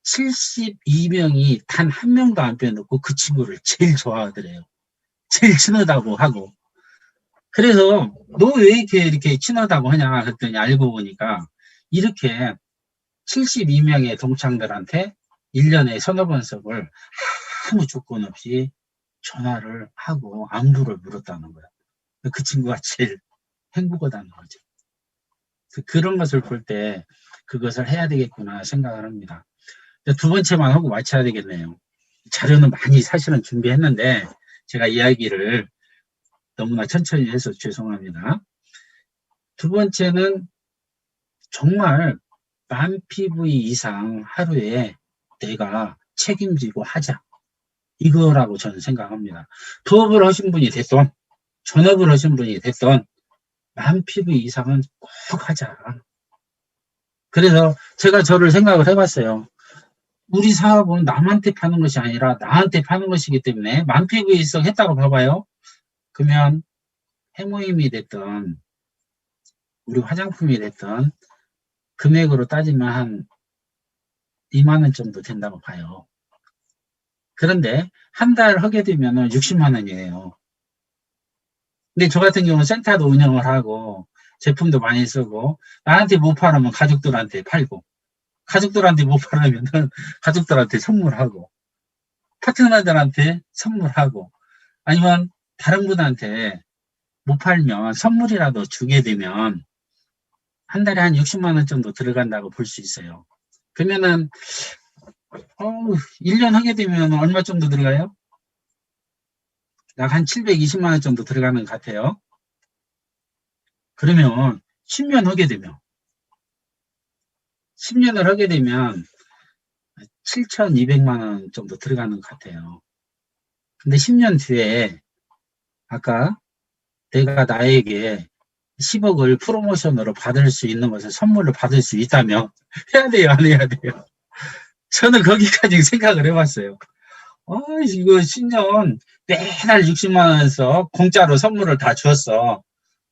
72명이 단 한 명도 안 빼놓고 그 친구를 제일 좋아하더래요. 제일 친하다고 하고. 그래서 너 왜 이렇게 친하다고 하냐 그랬더니 알고 보니까 이렇게 72명의 동창들한테 1년에 서너 번씩을 아무 조건 없이 전화를 하고 안부를 물었다는 거야. 그 친구가 제일 행복하다는 거죠. 그런 것을 볼 때 그것을 해야 되겠구나 생각을 합니다. 두 번째만 하고 마쳐야 되겠네요. 자료는 많이 사실은 준비했는데 제가 이야기를 너무나 천천히 해서 죄송합니다. 두 번째는 정말 10,000PV 이상 하루에 내가 책임지고 하자. 이거라고 저는 생각합니다. 부업을 하신 분이 됐던, 전업을 하신 분이 됐던 10,000PV 이상은 꼭 하자. 그래서 제가 저를 생각을 해봤어요. 우리 사업은 남한테 파는 것이 아니라 나한테 파는 것이기 때문에 10,000PV 이상 했다고 봐봐요. 그러면 해모임이 됐던 우리 화장품이 됐던 금액으로 따지면 한 2만 원 정도 된다고 봐요. 그런데 한 달 하게 되면 60만 원이에요. 근데 저 같은 경우는 센터도 운영을 하고 제품도 많이 쓰고 나한테 못 팔으면 가족들한테 팔고 가족들한테 못 팔으면 가족들한테 선물하고 파트너들한테 선물하고 아니면 다른 분한테 못 팔면 선물이라도 주게 되면 한 달에 한 60만 원 정도 들어간다고 볼 수 있어요. 그러면은 1년 하게 되면 얼마 정도 들어가요? 약 한 720만 원 정도 들어가는 것 같아요. 그러면 10년 하게 되면 10년을 하게 되면 7,200만 원 정도 들어가는 것 같아요. 근데 10년 뒤에 아까 내가 나에게 10억을 프로모션으로 받을 수 있는 것을 선물로 받을 수 있다면 해야 돼요, 안 해야 돼요? 저는 거기까지 생각을 해봤어요. 이거 10년 매달 60만 원에서 공짜로 선물을 다 줬어.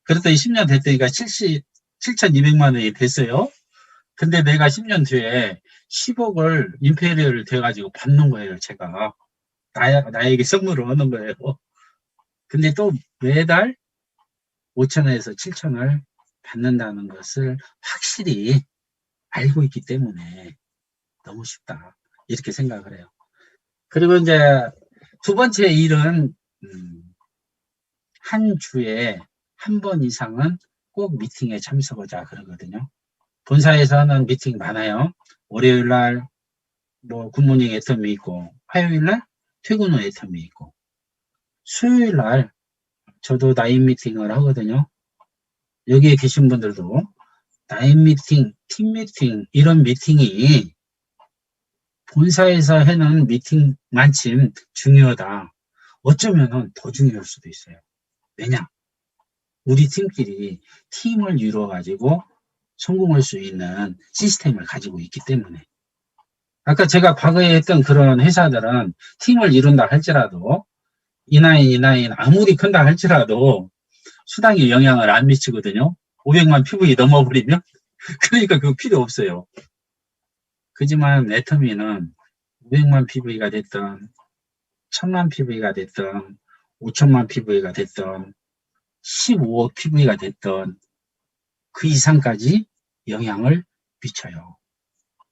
그랬더니 10년 됐더니까 7,200만 원이 됐어요. 근데 내가 10년 뒤에 10억을 임페리얼을 돼가지고 받는 거예요, 제가. 나에게 선물을 하는 거예요. 근데 또 매달 5,000원에서 7,000원을 받는다는 것을 확실히 알고 있기 때문에 너무 쉽다. 이렇게 생각을 해요. 그리고 이제 두 번째 일은 한 주에 한 번 이상은 꼭 미팅에 참석하자 그러거든요. 본사에서는 미팅 많아요. 월요일 날 뭐 굿모닝 애텀이 있고, 화요일 날 퇴근 후 애텀이 있고, 수요일 날 저도 나인 미팅을 하거든요. 여기에 계신 분들도 나인 미팅, 팀 미팅 이런 미팅이 본사에서 해놓은 미팅만큼 중요하다. 어쩌면은 더 중요할 수도 있어요. 왜냐? 우리 팀끼리 팀을 이루어가지고 성공할 수 있는 시스템을 가지고 있기 때문에. 아까 제가 과거에 했던 그런 회사들은 팀을 이룬다 할지라도 이나인 아무리 큰다 할지라도 수당에 영향을 안 미치거든요. 500만 PV 넘어버리면 그러니까 그거 필요 없어요. 그지만 애터미는 500만 PV가 됐던 1000만 PV가 됐던 5천만 PV가 됐던 15억 PV가 됐던 그 이상까지 영향을 미쳐요.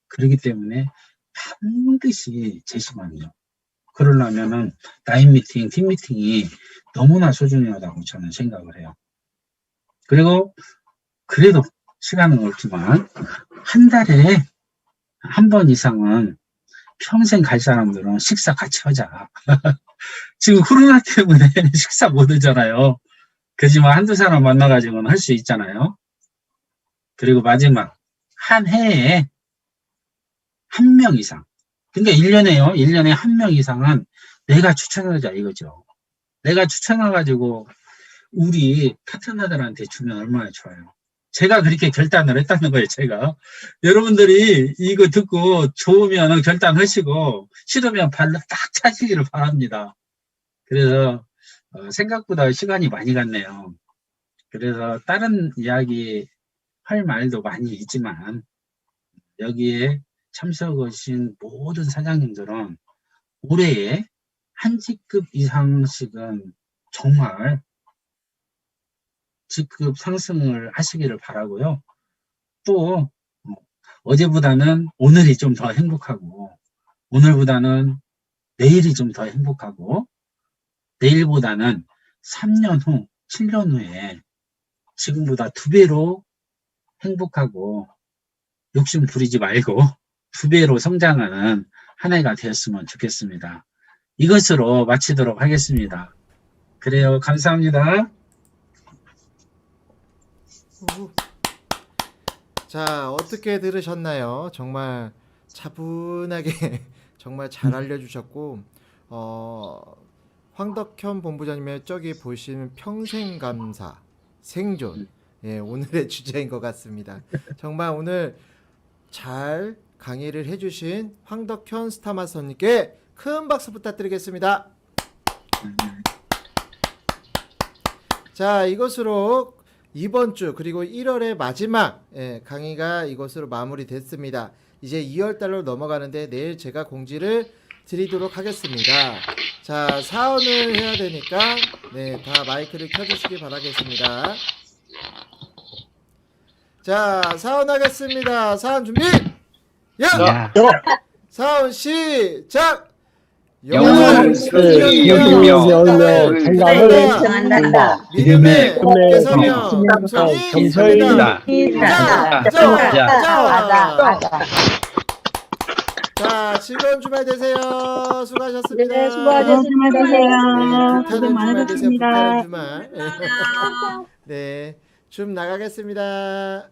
그렇기 때문에 반드시 제시만요. 그러려면은 나인 미팅, 팀 미팅이 너무나 소중하다고 저는 생각을 해요. 그리고 그래도 시간은 없지만 한 달에 한 번 이상은 평생 갈 사람들은 식사 같이 하자. 지금 코로나 때문에 식사 못 하잖아요. 그지만 한두 사람 만나가지고는 할 수 있잖아요. 그리고 마지막 한 해에 한 명 이상. 그러니까 1년에요. 1년에 한 명 이상은 내가 추천하자 이거죠. 내가 추천해가지고 우리 파트너들한테 주면 얼마나 좋아요. 제가 그렇게 결단을 했다는 거예요, 제가. 여러분들이 이거 듣고 좋으면 결단하시고 싫으면 발로 딱 차시기를 바랍니다. 그래서 생각보다 시간이 많이 갔네요. 그래서 다른 이야기 할 말도 많이 있지만 여기에 참석하신 모든 사장님들은 올해에 한 직급 이상씩은 정말 직급 상승을 하시기를 바라고요. 또 어제보다는 오늘이 좀 더 행복하고 오늘보다는 내일이 좀 더 행복하고 내일보다는 3년 후, 7년 후에 지금보다 2배로 행복하고 욕심 부리지 말고 2배로 성장하는 한 해가 되었으면 좋겠습니다. 이것으로 마치도록 하겠습니다. 그래요. 감사합니다. 자, 어떻게 들으셨나요? 정말 차분하게 정말 잘 알려주셨고, 황덕현 본부장님의 저기 보시는 평생감사, 생존, 예, 오늘의 주제인 것 같습니다. 정말 오늘 잘 강의를 해주신 황덕현 스타마스터님께 큰 박수 부탁드리겠습니다. 자, 이것으로 이번 주 그리고 1월의 마지막 강의가 이것으로 마무리됐습니다. 이제 2월달로 넘어가는데 내일 제가 공지를 드리도록 하겠습니다. 자, 사원을 해야 되니까 네, 다 마이크를 켜주시기 바라겠습니다. 자, 사원 하겠습니다. 사원 준비! 야! 사원 시작! 영원 승리하며 생각을 정한다. 믿음의 꿈에 개서명 겸손입니다. 자, 즐거운 주말 되세요. 수고하셨습니다. 네, 수고하셨습니다. 네, 수고 불타는 주말 되세요. 많으셨습니다. 불타는 주말. 네, 좀 나가겠습니다.